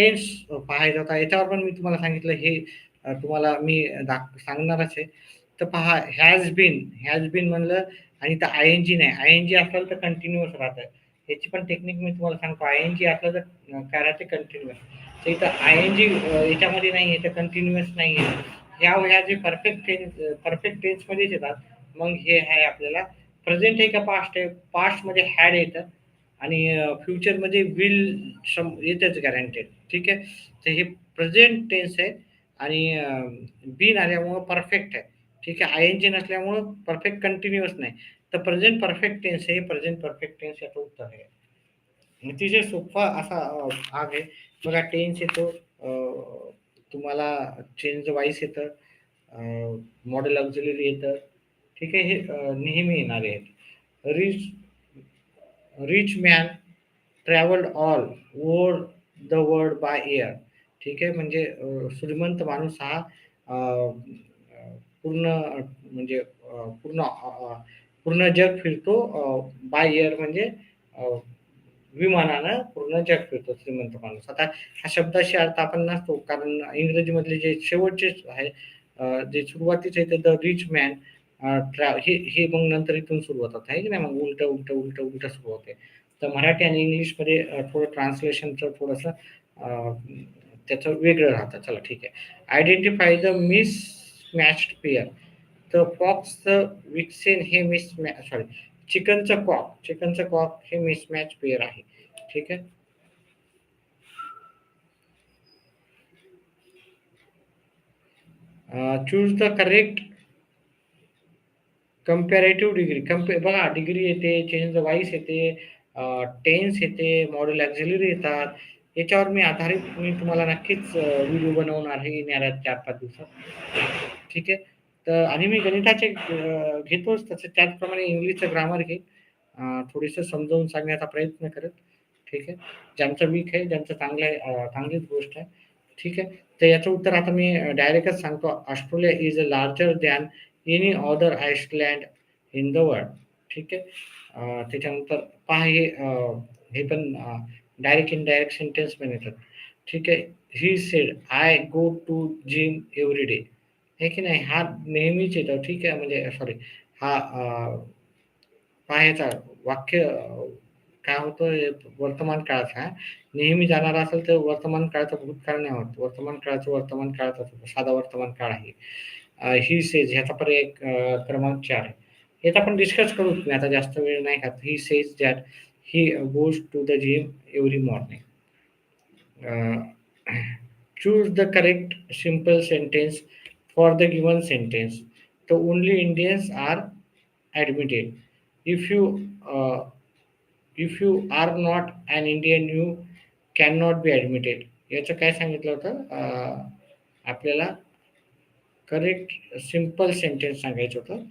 टेन्स पाहायचा होता. याच्यावर पण मी तुम्हाला सांगितलं हे तुम्हाला मी सांगणारच आहे. तर पहा हॅज बीन म्हणलं आणि तर आय-एन-जी नाही. आय-एन-जी असलं तर कंटिन्यूअस राहतं. याची पण टेक्निक मी तुम्हाला सांगतो. आय-एन-जी असलं तर काय राहते कंटिन्यूअस. तर इथं आय-एन-जी याच्यामध्ये नाही आहे, तर कंटिन्यूअस नाही आहे. ह्या जे परफेक्ट टेन्समध्येच येतात. मग हे आहे आपल्याला प्रेझेंट आहे का पास्ट आहे? पास्टमध्ये हॅड येतं आणि फ्युचरमध्ये विल येतच गॅरंटेड. ठीक आहे. तर हे प्रेझेंट टेन्स आहे आणि बीन आल्यामुळं परफेक्ट आहे. ठीक आहे. आय-एन-जी नसल्यामुळं परफेक्ट कंटिन्यूअस नाही. तर प्रेझेंट परफेक्ट टेन्स आहे. प्रेझेंट परफेक्ट टेन्स याचं उत्तर आहे. अतिशय सोपा असा भाग आहे. बघा टेन्स येतो, तुम्हाला चेंज वाईस येतं, मॉडेल ऑक्झिलरी येतं. ठीक आहे. हे नेहमी येणारे आहेत. Rich rich man travelled all over the world by air. ठीक आहे. म्हणजे श्रीमंत माणूस हा पूर्ण म्हणजे पूर्ण जग फिरतो. बाय एअर म्हणजे अ, विमानानं पूर्ण जग फिरतो श्रीमंत माणूस. आता ह्या शब्दाशी अर्थ आपण नसतो, कारण इंग्रजीमधले जे शेवटचे आहे, जे सुरुवातीचे आहे द रिच मॅन हे मग नंतर इथून सुरू होतात आहे की नाही, मग उलट उलट उलट उलट सुरू होते. तर मराठी आणि इंग्लिशमध्ये थोडं ट्रान्सलेशनचं थोडंसं त्याचं वेगळं राहतं. चला ठीक आहे. Identify the mismatched pair. तर फॉक्सचं विक्सेन हे सॉरी, चिकनचं कॉक हे मिसमॅच पेअर आहे. ठीक आहे. Choose the correct comparative degree. बघा डिग्री येते, चेंज द व्हॉइस येते, टेन्स येते, मॉड्यूल ऑक्झिलरी येतात. याच्यावर मी आधारित मी तुम्हाला नक्कीच व्हिडिओ बनवणार आहे येणाऱ्या 4-5 दिवसात. ठीक आहे. तर आणि मी गणिताचे घेतोच तसं त्याचप्रमाणे इंग्लिशचं ग्रामर घेईन. थोडंसं समजावून सांगण्याचा प्रयत्न करेन. ठीक आहे. ज्यांचं वीक आहे, ज्यांचं चांगलं आहे, चांगलीच गोष्ट आहे. ठीक आहे. तर याचं उत्तर आता मी डायरेक्टच सांगतो. Australia is a larger than any other Iceland in the world. ठीक आहे. त्याच्यानंतर पहा हे पण डायरेक्ट इनडायरेक्ट सेंटेन्स पण येतात. ठीक आहे. He said I go to gym every day. हे की नाही, हा नेहमीच येतो. ठीक आहे. म्हणजे सॉरी, हा पहा ह्याचा वाक्य काय होतं, हे वर्तमान काळाचा आहे. नेहमी जाणारा असेल तर वर्तमान काळाचं भूतकाळ नाही होत. वर्तमान काळाचं वर्तमान काळाचाच होतं. साधा वर्तमान काळ आहे. ही सेज ह्याचा पर्याय क्रमांक 4 आहे. याचा आपण डिस्कस करू. मी आता जास्त वेळ नाही घात. He says that he goes to the gym every morning. Choose the correct simple sentence for the given sentence. The only Indians are admitted. If you uh, if you are not an Indian, you cannot be admitted. याचं काय सांगितलं होतं, आपल्याला correct simple sentence सांगायचं होतं.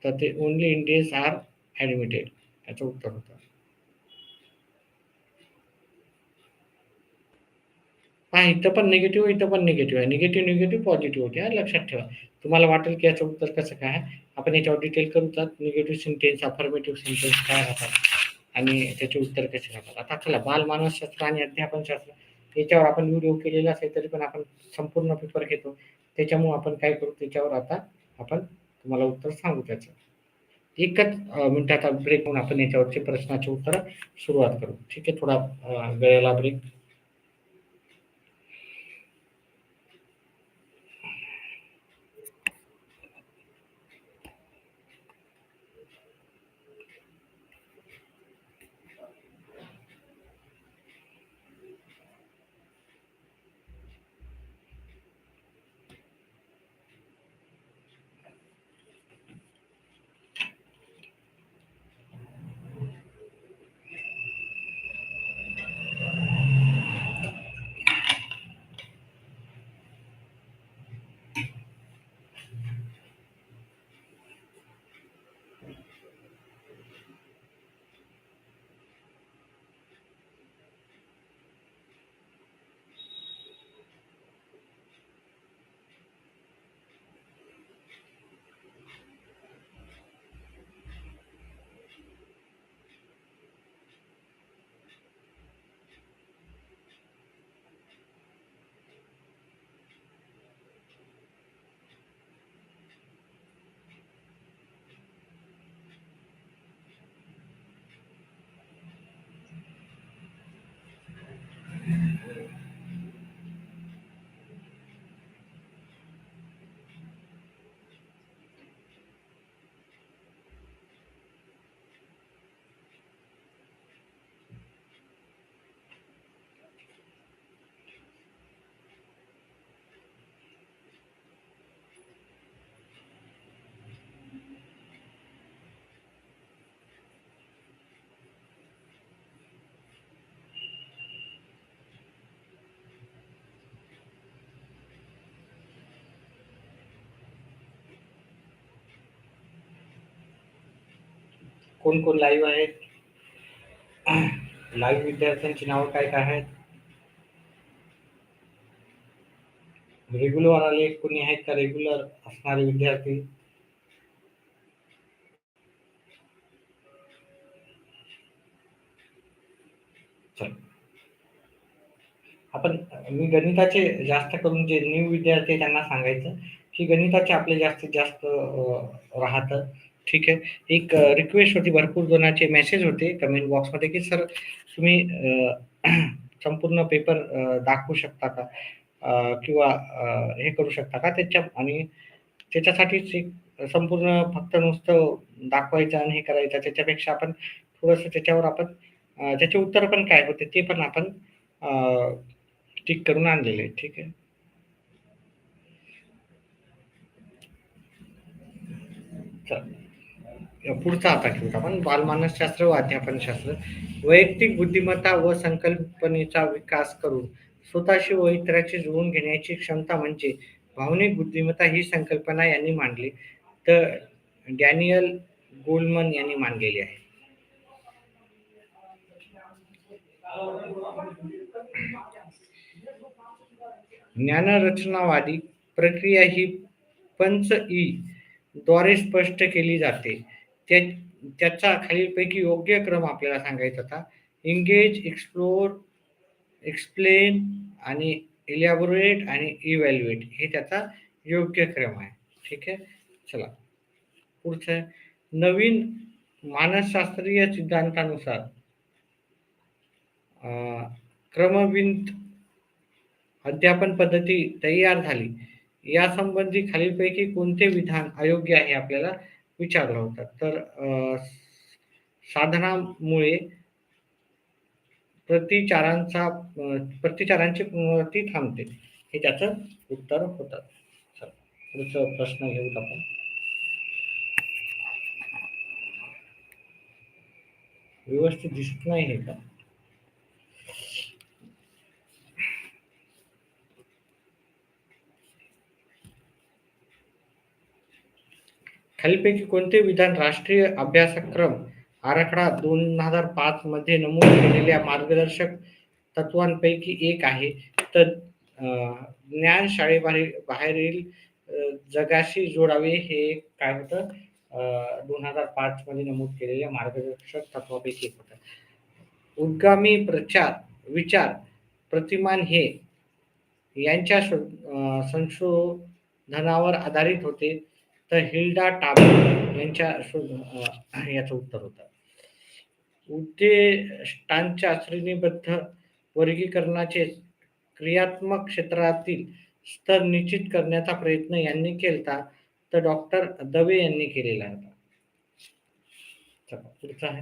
तर ते only Indians R admitted याचं उत्तर होतं. हा इथं पण निगेटिव्ह, इथं पण निगेटिव्ह आहे. निगेटिव्ह निगेटिव्ह पॉझिटिव्ह होते, हा लक्षात ठेवा. तुम्हाला वाटेल की याचं उत्तर कसं काय आहे, आपण याच्यावर डिटेल करूचात. निगेटिव्ह सेंटेन्स, अफर्मेटिव्ह सेंटेन्स काय राहतात आणि त्याचे उत्तर कसे राहतात. आता चला, बालमानसशास्त्र आणि अध्यापनशास्त्र याच्यावर आपण व्हिडिओ केलेला असेल तरी पण आपण संपूर्ण पेपर घेतो. त्याच्यामुळे आपण काय करू, त्याच्यावर आता आपण तुम्हाला उत्तर सांगू त्याचं. एकच मिनिटाचा ब्रेक होऊन आपण याच्यावरचे प्रश्नाचे उत्तर सुरुवात करू. ठीक आहे. थोडा वेळेला ब्रेक. कोण कोण लाईव्ह आहेत? लाईव्ह विद्यार्थ्यांची नावं काय काय आहेत? रेग्युलर आले कोणी आहेत का रेग्युलर असणारे विद्यार्थी? चल, आपण मी गणिताचे जास्त करून जे न्यू विद्यार्थी आहे त्यांना सांगायचं की गणिताचे आपले जास्तीत जास्त राहतं. ठीक आहे. एक रिक्वेस्ट होती, भरपूर जणांचे मेसेज होते कमेंट बॉक्समध्ये की सर तुम्ही संपूर्ण पेपर दाखवू शकता का? किंवा हे करू शकता का त्याच्या, आणि त्याच्यासाठीच एक संपूर्ण फक्त नुसतं दाखवायचं आणि हे करायचं, त्याच्यापेक्षा आपण थोडंसं त्याच्यावर आपण त्याचे उत्तर पण काय होते ते पण आपण टिक करून आणलेले आहे. ठीक आहे. पुढचा आता घेऊत आपण बालमानसशास्त्र व अध्यापनशास्त्र. वैयक्तिक बुद्धिमत्ता व संकल्पनेचा विकास करून स्वतःशी व इतरांशी जुळवून घेण्याची क्षमता म्हणजे भावनिक बुद्धिमत्ता ही संकल्पना यांनी मांडली. तर डॅनियल गोलमन यांनी मांडलेली आहे. ज्ञानरचनावादी प्रक्रिया ही पंच ई द्वारे स्पष्ट केली जाते. त्या त्याचा खालीलपैकी योग्य क्रम आपल्याला सांगायचा होता. एंगेज, एक्सप्लोर, एक्सप्लेन आणि इलॅबोरेट आणि इव्हॅल्युएट हे त्याचा योग्य क्रम आहे. ठीक आहे. चला पुढचं आहे. नवीन मानसशास्त्रीय सिद्धांतानुसार क्रमविन्त अध्यापन पद्धती तयार झाली. यासंबंधी खालीलपैकी कोणते विधान अयोग्य आहे आपल्याला विचारलं होतं. तर साधनामुळे प्रतिचारांची पुनरावृत्ती थांबते, हे त्याचं उत्तर होतं. चला, पुढचा प्रश्न घेऊत आपण. व्यवस्थित दिसत नाही हे का? खालीलपैकी कोणते विधान राष्ट्रीय अभ्यासक्रम आराखडा 2005 मध्ये नमूद केलेल्या मार्गदर्शक तत्वांपैकी एक आहे? तर ज्ञान बाहेरील जगाशी जोडावे हे काय होतं? 2005 मध्ये नमूद केलेल्या मार्गदर्शक तत्वापैकी एक होतं. उद्गामी विचार प्रतिमान हे यांच्या संशोधनावर आधारित होते. तर हिल्डा टाबर यांच्या याचं उत्तर होतं. उद्दिष्टांच्या श्रेणीबद्ध वर्गीकरणाचे क्रियात्मक क्षेत्रातील स्तर निश्चित करण्याचा प्रयत्न यांनी केला, तर डॉक्टर दवे यांनी केलेला होता. पुढचा आहे.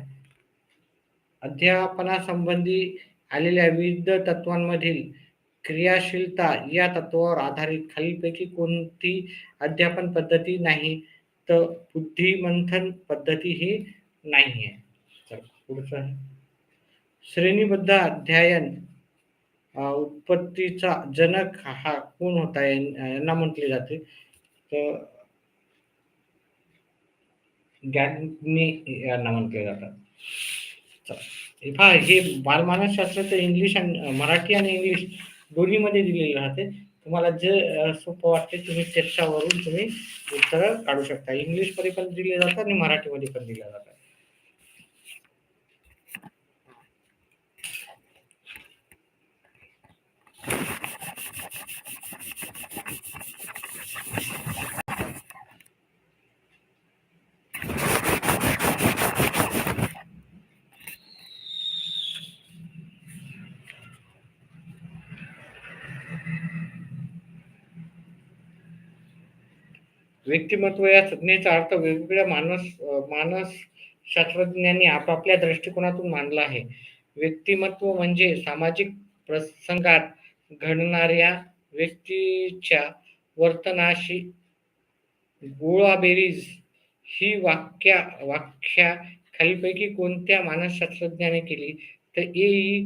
अध्यापनासंबंधी आलेल्या विविध तत्वांमधील क्रियाशीलता या तत्वावर आधारित खालीलपैकी कोणती अध्यापन पद्धती नाही? तर बुद्धिमंथन पद्धती ही नाही आहे. चला पुढचं आहे. श्रेणीबद्ध अध्ययन उत्पत्तीचा जनक हा कोण होता यांना म्हटले जाते? तर गॅगनी यांना म्हटले जातात. पहा, हे बालमानसशास्त्राचं इंग्लिश आणि मराठी आणि इंग्लिश दोन्हीमध्ये दिलेले राहते. तुम्हाला जे सोपं वाटते तुम्ही त्याच्यावरून तुम्ही उत्तर काढू शकता. इंग्लिशमध्ये पण दिले जातात आणि मराठीमध्ये पण दिले जातात. व्यक्तिमत्व या संज्ञेचा अर्थ वेगवेगळ्या मानस शास्त्रज्ञांनी आपापल्या दृष्टिकोनातून मांडला आहे. व्यक्तिमत्व म्हणजे सामाजिक प्रसंगात घडणाऱ्या व्यक्तीच्या वर्तनाशी गोळाबेरीज. ही व्याख्या खालीलपैकी कोणत्या मानसशास्त्रज्ञाने केली? तर ए.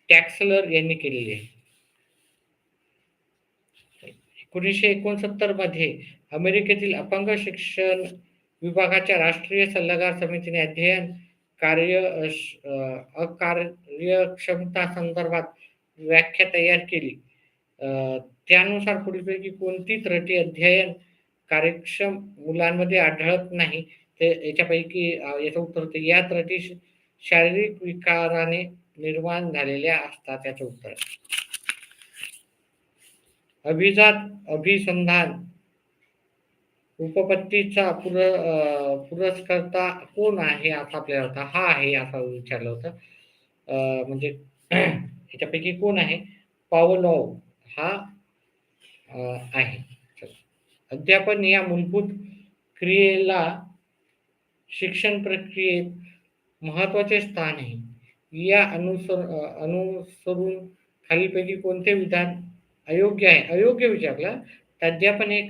टॅक्सलर यांनी केलेली आहे. 1969 मध्ये अमेरिकेतील अपंग शिक्षण विभागाच्या राष्ट्रीय सल्लागार समितीने अध्ययन अकार्यक्षमता संदर्भात व्याख्या तयार केली. त्यानुसार पुढीलपैकी कोणती त्रुटी अध्ययन कार्यक्षम मुलांमध्ये आढळत नाही? ते याच्यापैकी याचं उत्तर होतं या त्रुटी शारीरिक विकाराने निर्माण झालेल्या असतात. याचं उत्तर अभिजात अभिसंधान उपपत्तीचा पुरस्कर्ता कोण आहे असा आपल्याला होता. हा आहे असं विचारलं होतं. म्हणजे याच्यापैकी कोण आहे? पावलोव हा आहे. अध्यापन या मूलभूत क्रियेला शिक्षण प्रक्रियेत महत्वाचे स्थान आहे. या अनुसरून खालीलपैकी कोणते विधान अयोग्य आहे? अयोग्य विचारलं तर अध्यापन हे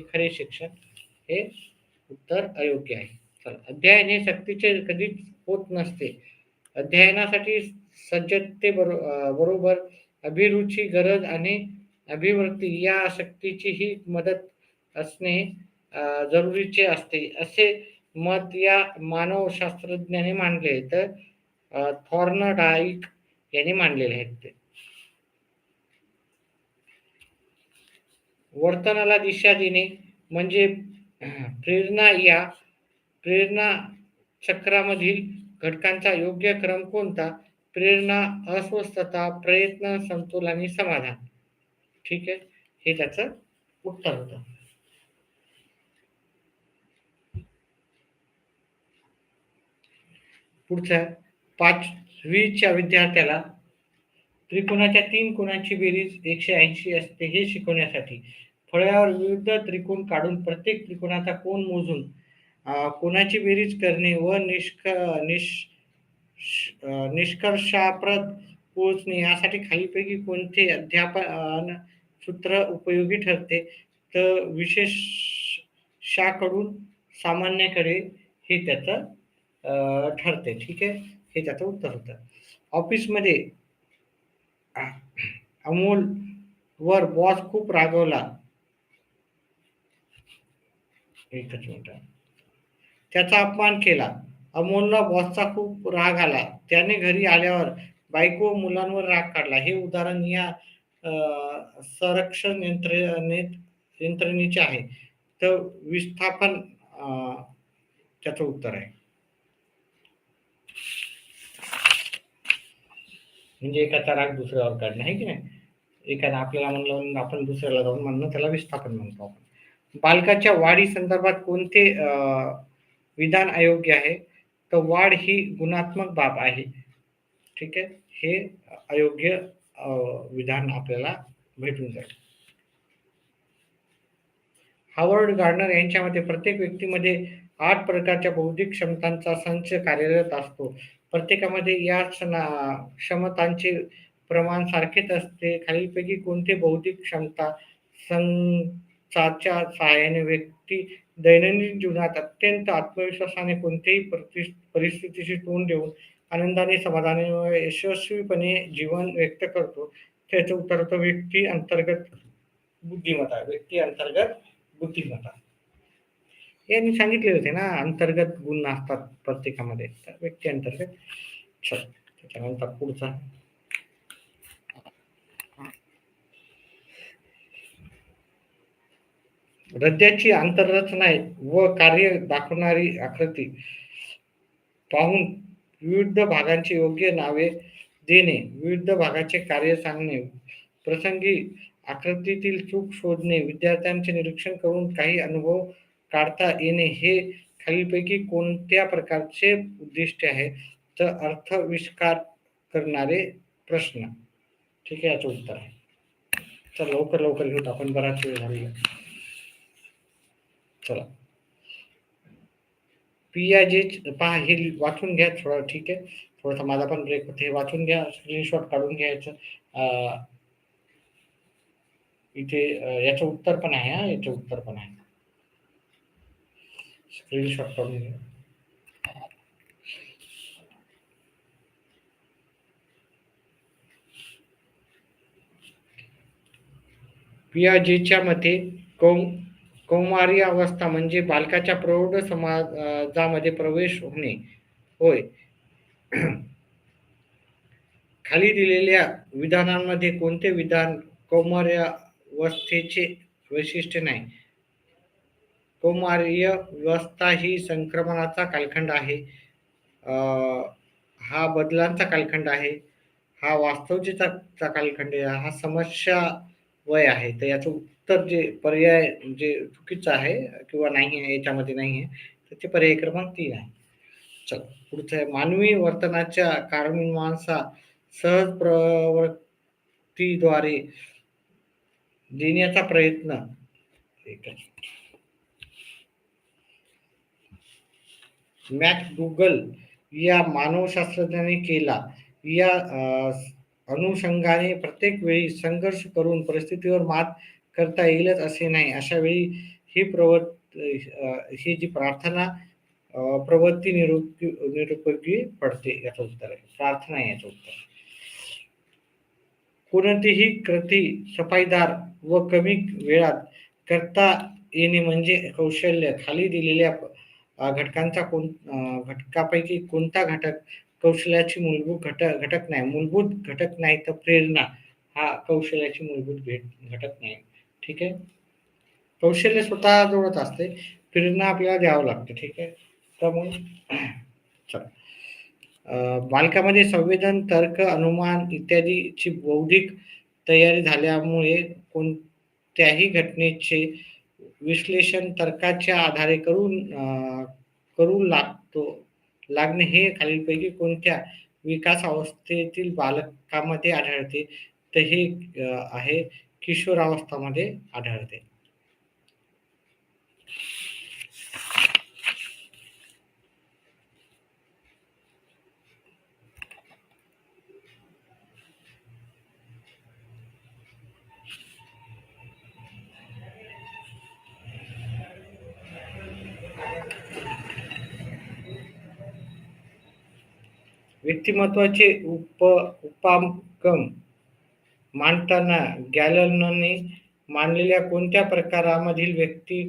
खरे शिक्षण हे उत्तर अयोग्य आहे. चला, अध्ययन हे सक्तीचे कधीच होत नसते. अध्ययनासाठी सज्जते बरोबर अभिरुची, गरज आणि अभिवृत्ती या शक्तीची ही मदत असणे जरुरीचे असते, असे मत या मानवशास्त्रज्ञाने मांडले. तर थॉर्नडाईक यांनी मांडलेले आहेत. ते वर्तनाला दिशा देणे म्हणजे प्रेरणा चक्रामधील घटकांचा योग्य क्रम कोणता? प्रेरणा, अस्वस्थता, प्रयत्न, समतोल आणि समाधान. ठीक आहे, हे त्याचं उत्तर होतं. पुढच्या 5वीच्या विद्यार्थ्याला त्रिकोणाच्या 3 कोणाची बेरीज 180 असते हे शिकवण्यासाठी फळ्यावर विविध त्रिकोण काढून प्रत्येक त्रिकोणाचा कोन मोजून कोणाची बेरीज करणे व निष्कर्षाप्रत पोहोचणे यासाठी खालीलपैकी कोणते अध्यापन सूत्र उपयोगी ठरते? तर विशेषाकडून सामान्याकडे हे त्याचं ठरते. ठीक आहे, हे त्याचं उत्तर होतं. ऑफिसमध्ये अमोल वर बॉस खूप रागवला. एकच मिनिट. त्याचा अपमान केला. अमोलला बॉसचा खूप राग आला. त्याने घरी आल्यावर बायको मुलांवर राग काढला. हे उदाहरण या संरक्षण यंत्रणेचे आहे. तर विस्थापन त्याचं उत्तर आहे. म्हणजे एकाचा राग दुसऱ्यावर काढणं आहे की नाही. एखादा आपल्याला म्हणलं आपण दुसऱ्याला जाऊन म्हणणं त्याला विस्थापन म्हणतो आपण. बालकाच्या वाढी संदर्भात कोणते विधान अयोग्य आहे? तर वाढ ही गुणात्मक बाब आहे. ठीक आहे, हे अयोग्य विधान आपल्याला भेटून जाईल. हावर्ड गार्डनर यांच्या मते प्रत्येक व्यक्तीमध्ये 8 प्रकारच्या बौद्धिक क्षमतांचा संच कार्यरत असतो. प्रत्येकामध्ये या क्षमतांचे प्रमाण सारखेच असते. खालीलपैकी कोणते बौद्धिक क्षमता संचाच्या सहाय्याने व्यक्ती दैनंदिन जीवनात अत्यंत आत्मविश्वासाने कोणत्याही परिस्थितीशी तोंड देऊन आनंदाने, समाधानाने, यशस्वीपणे जीवन व्यक्त करतो? त्याचं उत्तर होतं व्यक्ती अंतर्गत बुद्धिमत्ता. यांनी सांगितले होते ना, अंतर्गत गुण असतात प्रत्येकामध्ये. व्यक्ती अंतर्गत. त्याच्यानंतर पुढचा हृदयाची आंतररचना व कार्य दाखवणारी आकृती पाहून विविध भागांची योग्य नावे देणे, विविध भागाचे कार्य सांगणे, प्रसंगी आकृतीतील चूक शोधणे, विद्यार्थ्यांचे निरीक्षण करून काही अनुभव काढता येणे हे खालीलपैकी कोणत्या प्रकारचे उद्दिष्ट आहे? तर अर्थाविष्कार करणारे प्रश्न. ठीक आहे, याचं उत्तर आहे. चल लवकर घेऊत, आपण बराच वेळ झालेला. चला, पियाजे पहा, हे वाचून घ्या थोडं, ठीक आहे. थोडासा माझा पण ब्रेक होते, हे वाचून घ्या, स्क्रीनशॉट काढून घ्यायचं. इथे याचं उत्तर पण आहे, हा याचं उत्तर पण आहे, स्क्रीनशॉट काढून घ्या. पियाजेच्या मते कौमार्य अवस्था म्हणजे बालकाच्या प्रौढ समाजामध्ये प्रवेश होणे होय. खाली दिलेल्या विधानांमध्ये कोणते विधान कौमार्यावस्थेचे वैशिष्ट्य नाही? कौमार्य व्यवस्था ही संक्रमणाचा कालखंड आहे. हा बदलांचा कालखंड आहे. हा वास्तवतेचा कालखंड आहे. हा समस्या वय आहे. तर याचं उत्तर जे पर्याय जे चुकीचं आहे किंवा नाही आहे, याच्यामध्ये नाही आहे, तर ते पर्याय क्रमांक 3 आहे. चला, पुढचं आहे. मानवी वर्तनाच्या कारणमीमांसा सहज प्रवृत्तीद्वारे देण्याचा प्रयत्न. मॅकडुगल या मानवशास्त्रज्ञाने केला. या अनुषंगाने प्रत्येक वेळी संघर्ष करून परिस्थितीवर मात करता येईलच असे नाही. अशा वेळी ही ही जी प्रार्थना प्रवृत्ती निरुपयोगी पडते. याचं उत्तर आहे प्रार्थना आहे, याचं उत्तर. कोणतीही कृती सफाईदार व कमी वेळात करता येणे म्हणजे कौशल्य. खाली दिलेल्या घटकांचा घटकापैकी कोणता घटक कौशल्याची मूलभूत घटक नाही? मूलभूत घटक नाही तर प्रेरणा हा कौशल्याची मूलभूत घटक नाही. ठीक आहे. कौशल्य स्वतः जवळच असते, प्रेरणा आपल्याला द्यावं लागते. ठीक आहे. तर मग चला, बालकामध्ये संवेदन, तर्क, अनुमान इत्यादीची बौद्धिक तयारी झाल्यामुळे कोणत्याही घटनेचे विश्लेषण तर्काच्या आधारे करू लागणे हे खालीलपैकी कोणत्या विकास अवस्थेतील बालकामध्ये आढळते? तर हे आहे किशोरावस्थामध्ये आढळते. व्यक्तिमत्वाचे उपागम मांडताना गॅलनने मांडलेल्या कोणत्या प्रकारामधील व्यक्ती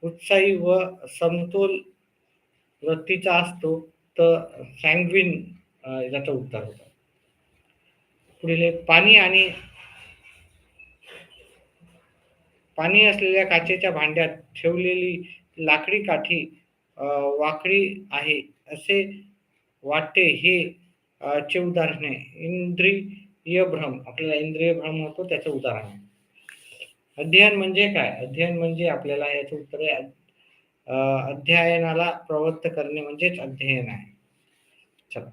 उत्साही व समतोल वृत्तीचा असतो? तर सॅंग्विन याचं उत्तर होतं. पुढील पाणी असलेल्या काचेच्या भांड्यात ठेवलेली लाकडी काठी वाकडी आहे असे वाटते, हे चे उदाहरण आहे. इंद्रिय भ्रम, आपल्याला इंद्रिय भ्रम होतो त्याचं उदाहरण आहे. अध्ययन म्हणजे काय? अध्ययन म्हणजे आपल्याला याचं उत्तर आहे अध्ययनाला प्रवृत्त करणे म्हणजेच अध्ययन आहे. चला,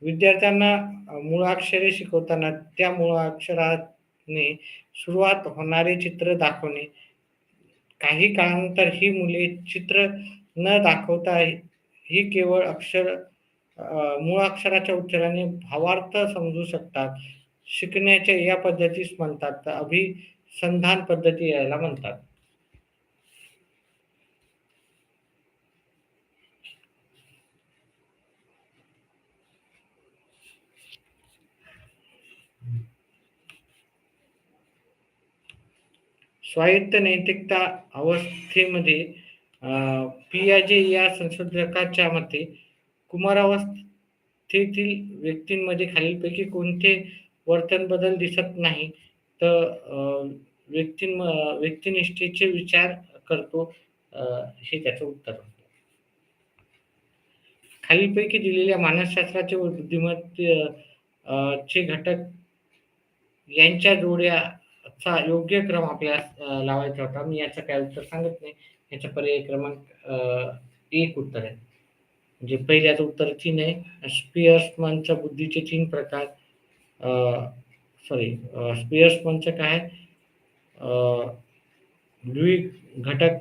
विद्यार्थ्यांना मुळाक्षरे शिकवताना त्या मुळाक्षराने सुरुवात होणारे चित्र दाखवणे. काही काळानंतर ही मुले चित्र न दाखवता ही केवळ मुळाक्षराच्या उच्चाराने भावार्थ समजू शकतात. शिकण्याच्या या पद्धतीस म्हणतात अभिसंधान पद्धती याला म्हणतात. स्वायत्त नैतिकता अवस्थेमध्ये पियाजे या संशोधकाच्या मते कुमारावस्थेतील व्यक्तींमध्ये खालीलपैकी कोणते वर्तन बदल दिसत नाही? तर व्यक्तिनिष्ठेचे विचार करतो, हे त्याचं उत्तर. खालीलपैकी दिलेल्या मानसशास्त्राचे व चे घटक यांच्या जोड्याचा योग्य क्रम आपल्याला लावायचा होता. मी याचं काय उत्तर सांगत नाही. याचा पर्याय क्रमांक 1 उत्तर आहे. म्हणजे पहिल्याचं उत्तर 3 आहे. स्पियर्समनच्या बुद्धीचे 3 प्रकार. स्पियर्समनचं काय? द्विघटक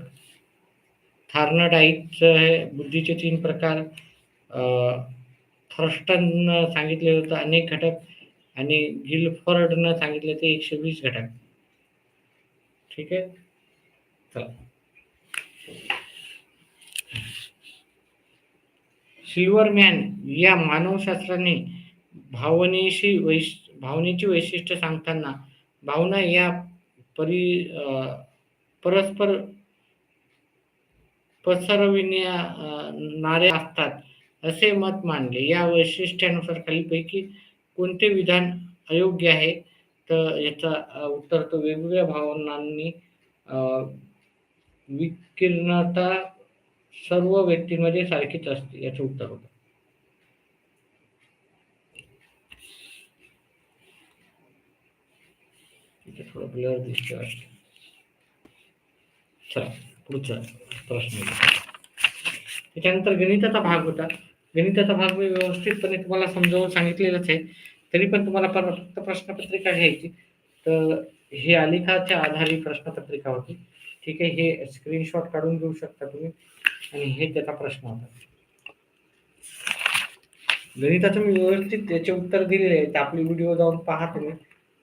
थॉर्नडाईकचं हे बुद्धीचे 3 प्रकार, थर्स्टननं सांगितलेलं होतं अनेक घटक आणि गिलफोर्डनं सांगितले ते 120 घटक. ठीक आहे. चला. सिल्वरमॅन या मानवशास्त्राने भावनेची वैशिष्ट्य सांगताना भावना या परी परस्पर पसरविणाऱ्या असतात असे मत मांडले. या वैशिष्ट्यानुसार खालीलपैकी कोणते विधान अयोग्य आहे? तर याचा उत्तर तो वेगवेगळ्या भावनांनी अ, विकीर्णता सर्व व्यक्तींमध्ये सारखीच असते याचं उत्तर होतं. तिथे थोडं ब्लर दिसतोय वाटतं. चला पुढचा प्रश्न. त्याच्यानंतर गणिताचा भाग होता. गणिताचा भाग मी व्यवस्थितपणे तुम्हाला समजावून सांगितलेलंच आहे. तरी पण तुम्हाला फक्त प्रश्नपत्रिका घ्यायची. तर हे आलेखाच्या आधारित प्रश्नपत्रिका होती. ठीक आहे. हे स्क्रीनशॉट काढून घेऊ शकता तुम्ही आणि हे त्याचा प्रश्न होता. गणिताचं मी व्यवस्थित त्याचे उत्तर दिलेले आहेत. आपली व्हिडिओ जाऊन पहा तुम्ही.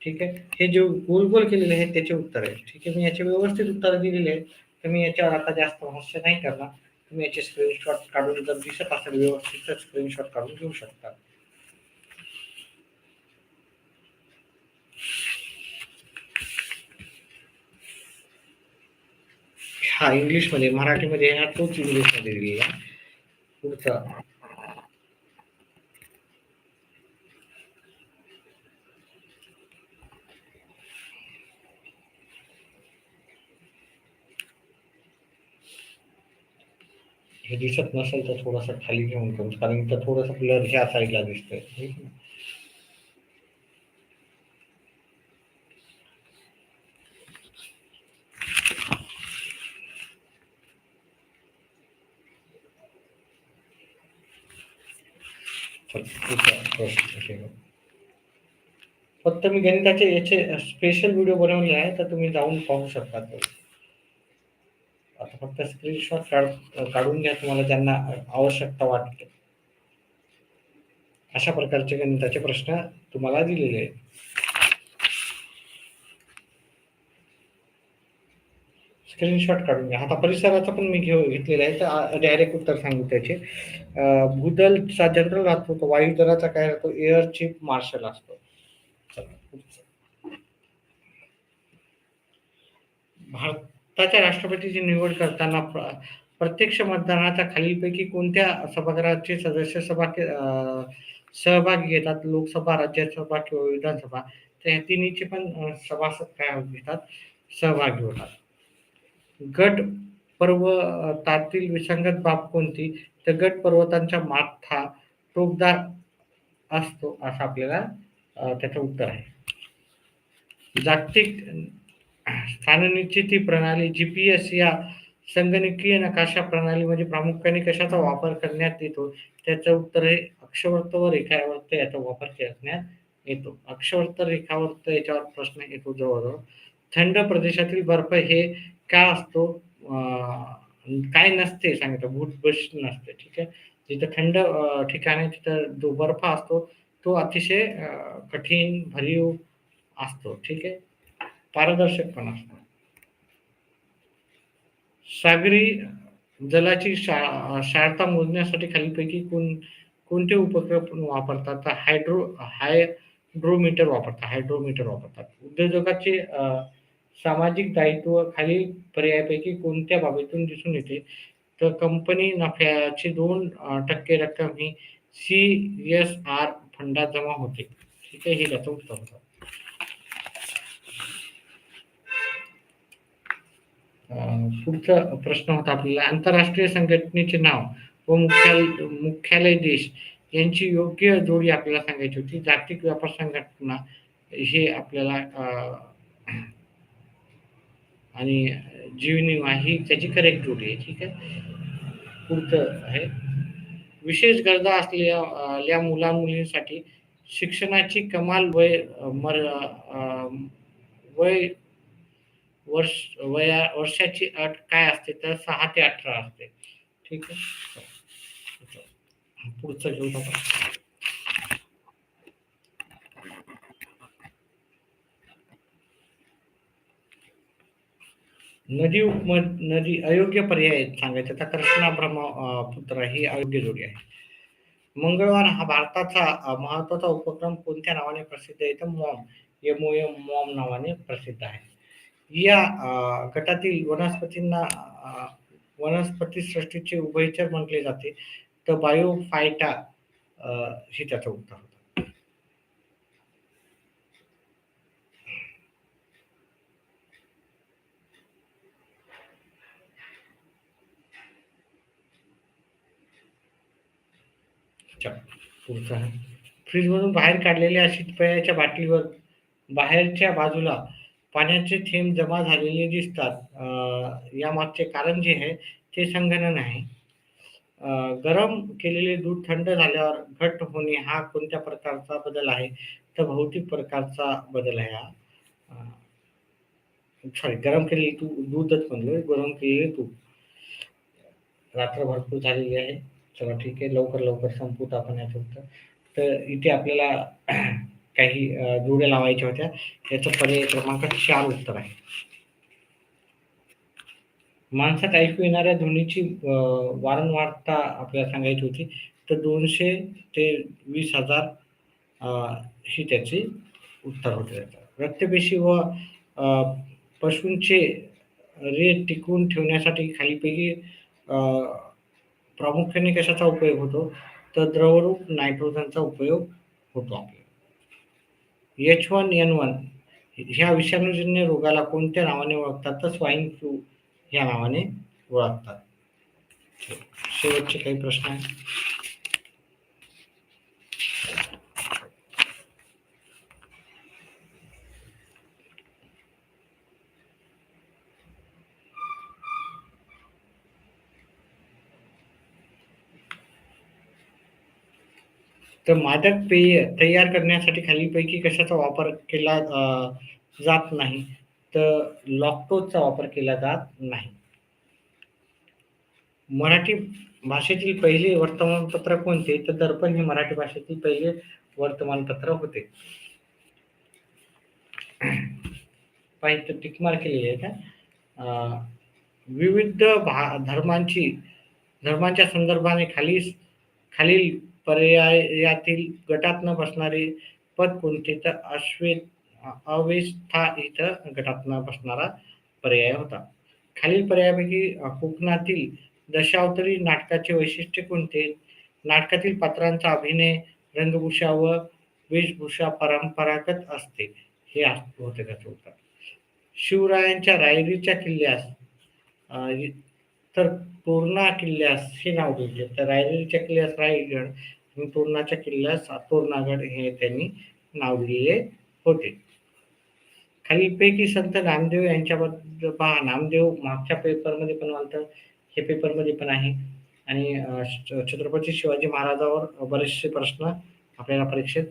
ठीक आहे. हे जे गोल गोल केलेले आहेत त्याचे उत्तर आहे. ठीक आहे. मी याचे व्यवस्थित उत्तर दिलेले आहेत. तर मी याच्यावर आता जास्त भाष्य नाही करणार. तुम्ही याचे स्क्रीनशॉट काढून जर दिसत असेल व्यवस्थित तर स्क्रीनशॉट काढून घेऊ शकता. हा इंग्लिशमध्ये, मराठीमध्ये हा तोच इंग्लिशमध्ये दिलेला. पुढचा हे दिसत नसेल तर थोडासा खाली घेऊन करू, कारण इथं थोडंसं ब्लर ह्या साईडला दिसतंय. फक्त मी गणिताचे याचे स्पेशल व्हिडिओ बनवले आहे तर तुम्ही जाऊन पाहू शकता. आता फक्त स्क्रीनशॉट काढून घ्या तुम्हाला ज्यांना आवश्यकता वाटते. अशा प्रकारचे गणिताचे प्रश्न तुम्हाला दिलेले आहेत. स्क्रीनशॉट काढून घ्या. आता परिसराचा पण मी घेतलेला आहे तर डायरेक्ट उत्तर सांगू त्याचे. भूदलचा जनरल राहतो, तो वायुदलाचा काय राहतो, एअर चीफ मार्शल असतो. भारताच्या राष्ट्रपतीची निवड करताना प्रत्यक्ष मतदानाच्या खालीलपैकी कोणत्या सभागृहाचे सदस्य सहभागी घेतात? लोकसभा, राज्यसभा किंवा विधानसभा. तर या तिन्हीचे पण सभासद काय घेतात, सहभागी होतात. गट पर्वतातील विसंगत बाब कोणती? तर गट पर्वतांचा माथा टोकदार असतो असं आपल्याला त्याचं उत्तर आहे. जागतिक स्थाननिश्चिती प्रणाली जीपीएस या संगणकीय नकाशा प्रणालीमध्ये प्रामुख्याने कशाचा वापर करण्यात येतो? त्याचं उत्तर आहे अक्षवर्त व रेखावर्त याचा वापर करण्यात येतो. अक्षवर्त रेखावर्त याच्यावर प्रश्न येतो जवळजवळ. थंड प्रदेशातील बर्फ हे काय असतो, काय नसते सांगितलं, भूटबश नसते. ठीक आहे. जिथं थंड ठिकाण आहे तिथं जो बर्फ असतो तो अतिशय कठीण भरीव असतो. ठीक आहे. पारदर्शक पण असतो. सागरी जलाची शारता मोजण्यासाठी खालीलपैकी कोणते उपकरण वापरतात? तर हायड्रोमीटर वापरतात. उद्योजकाचे सामाजिक दायित्व खालील पर्यायापैकी कोणत्या बाबीतून दिसून येते? तर कंपनी नफ्याची 2% रक्कम ही CSR फंडात जमा होते. ठीक आहे. हे त्याचं उत्तर होतं. पुढचा प्रश्न होता आपल्याला, आंतरराष्ट्रीय संघटनेचे नाव व मुख्यालय देश यांची योग्य जोडी आपल्याला सांगायची होती. जागतिक व्यापार संघटना हे आपल्याला आणि जीवनिमा ही त्याची करेक्ट जोडी आहे. ठीक आहे. पुढचं आहे, विशेष गरजा असलेल्या मुलामुलींसाठी शिक्षणाची कमाल वय वर्षाची अट काय असते तर 6 ते 18 असते. ठीक आहे. पुढचं घेऊ आपण. नदी अयोग्य पर्याय सांगायचं तर कृष्णा ब्रह्मपुत्र ही अयोग्य जोडी आहे. मंगळवार हा भारताचा महत्वाचा उपक्रम कोणत्या नावाने प्रसिद्ध आहे तर मॉम, MOM मॉम नावाने प्रसिद्ध आहे. या गटातील वनस्पतींना वनस्पती सृष्टीचे उभयचर म्हटले जाते. तर बायोफायटा हे त्याचं उत्तर होतं. पुढचा आहे. फ्रीजमधून बाहेर काढलेल्या शीतपेयाच्या बाटलीवर बाहेरच्या बाजूला पाण्याचे थेंब जमा झालेले दिसतात. यामागचे कारण जे आहे ते संगणन आहे. गरम केलेले दूध थंड झाल्यावर घट्ट होणे हा कोणत्या प्रकारचा बदल आहे? तर भौतिक प्रकारचा बदल आहे हा. सॉरी, गरम केलेले दूधच म्हणलोय, गरम केलेले तूप. रात्र भरपूर झालेली आहे. चला ठीक आहे, लवकर संपवूत आपण याचं उत्तर. तर इथे आपल्याला काही जोड्या लावायच्या होत्या. याचं पर्याय क्रमांक 4 उत्तर आहे. माणसात ऐकू येणाऱ्या ध्वनीची वारंवारता आपल्याला सांगायची होती. तर 200 ते 20,000 ही त्याची उत्तर होते त्याचं. रक्तपेशी व पशूंचे रेट टिकवून ठेवण्यासाठी खालीलपैकी प्रामुख्याने कशाचा उपयोग होतो? तर द्रवरूप नायट्रोजनचा उपयोग होतो आपल्याला. H1N1 ह्या विषाणूजन्य रोगाला कोणत्या नावाने ओळखतात? तर स्वाईन फ्लू ह्या नावाने ओळखतात. शेवटचे काही प्रश्न आहेत. तर मादक पेय तयार करण्यासाठी खालीलपैकी कशाचा वापर केला जात नाही? तर लॅक्टोजचा वापर केला जात नाही. मराठी भाषेतील पहिले वर्तमानपत्र कोणते? तर दर्पण हे मराठी भाषेतील पहिले वर्तमानपत्र होते. पाहिजे तर टिक मार्क केलेली आहे का? विविध धर्मांच्या संदर्भाने खालील पर्यायातील गटात न बसणारे पद कोणते? तर अवेस्था इथं गटात न बसणारा पर्याय होता. खालील पर्यायापैकी कोकणातील दशावतारी नाटकाचे वैशिष्ट्य कोणते? नाटकातील पात्रांचा अभिनय, रंगभूषा व वेशभूषा परंपरागत असते. हे होते त्याचं उत्तर. शिवरायांच्या रायरीच्या किल्ल्यास तर तोरणा किल्ल्यास हे नाव दिले. तर रायरीच्या किल्ल्यास रायगड आणि तोरणाच्या किल्ल्यास तोरणागड हे त्यांनी नाव दिलेले होते. खालीलपैकी संत नामदेव यांच्याबद्दल पहा. नामदेव मागच्या पेपरमध्ये पण आलं, हे पेपरमध्ये पण आहे. आणि छत्रपती शिवाजी महाराजावर बरेचसे प्रश्न आपल्याला परीक्षेत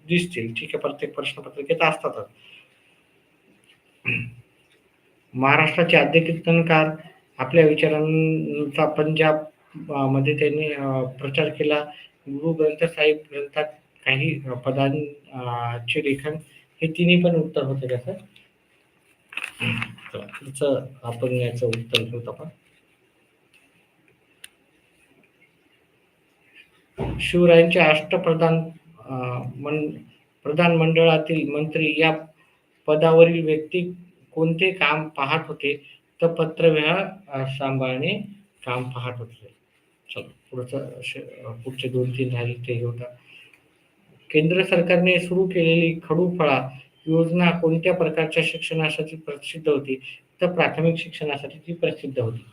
दिसतील. ठीक आहे, प्रत्येक प्रश्नपत्रिकेत असतातच. महाराष्ट्राचे आद्य कीर्तनकार आपल्या विचारांचा पंजाब मध्ये त्यांनी प्रचार केला. गुरु ग्रंथ साहिब ग्रंथात काही पदांचे लेखन, हे तिन्ही पण उत्तर होते त्याचं. पुढचं आपण याचं उत्तर घेऊ आपण. शिवरायांचे प्रधान मंडळातील मंत्री या पदावरील व्यक्ती कोणते काम पाहत होते? तर पत्रव्यवहार सांभाळणे काम पाहत होते. चलो पुढचे 2-3 झाले ते होता. केंद्र सरकारने सुरू केलेली खडूफळा योजना कोणत्या प्रकारच्या शिक्षणासाठी प्रसिद्ध होती? तर प्राथमिक शिक्षणासाठी ती प्रसिद्ध होती.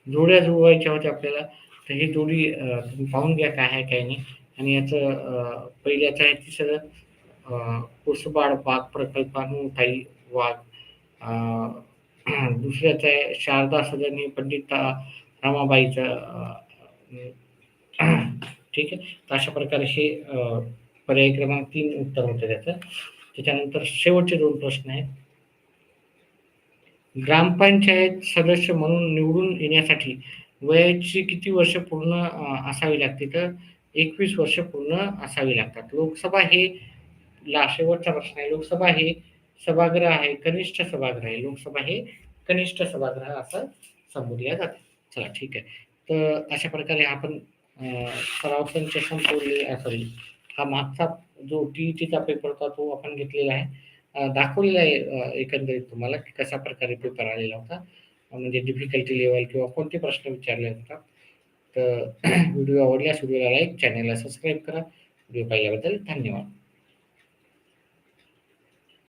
जोड्या जुळवायच्या होत्या आपल्याला. तर ही जोडी तुम्ही पाहून घ्या काय आहे काय नाही. आणि याचं पहिल्याचं आहे तिसरं कुसबाड वाघ प्रकल्पानुताई वाघ. दुसऱ्याचं आहे शारदा सदनी पंडित रमाबाईचं. ठीक आहे, तर अशा प्रकारे हे पर्याय क्रमांक 3 उत्तर होतं त्याचं. त्याच्यानंतर शेवटचे 2 प्रश्न आहेत. ग्रामपंचायत सदस्य म्हणून निवडून येण्यासाठी वयाची किती वर्ष पूर्ण असावी लागते? तर 21 वर्ष पूर्ण असावी लागतात. लोकसभा हे शेवटचा प्रश्न आहे. लोकसभा हे सभागृह आहे, कनिष्ठ सभागृह आहे. लोकसभा हे कनिष्ठ सभागृह असं संबोधल्या जाते. चला ठीक आहे. तर अशा प्रकारे आपण सराव संच संपवले सॉरी हा मागचा जो टी-ई-टीचा पेपर होता तो आपण घेतलेला आहे. दाखवलेला आहे एकंदरीत तुम्हाला की कशा प्रकारे पेपर आलेला होता. म्हणजे डिफिकल्टी लेव्हल किंवा कोणते प्रश्न विचारले जातात. तर व्हिडिओ आवडल्यास व्हिडिओला लाईक, चॅनलला सबस्क्राईब करा. व्हिडिओ पाहिल्याबद्दल धन्यवाद.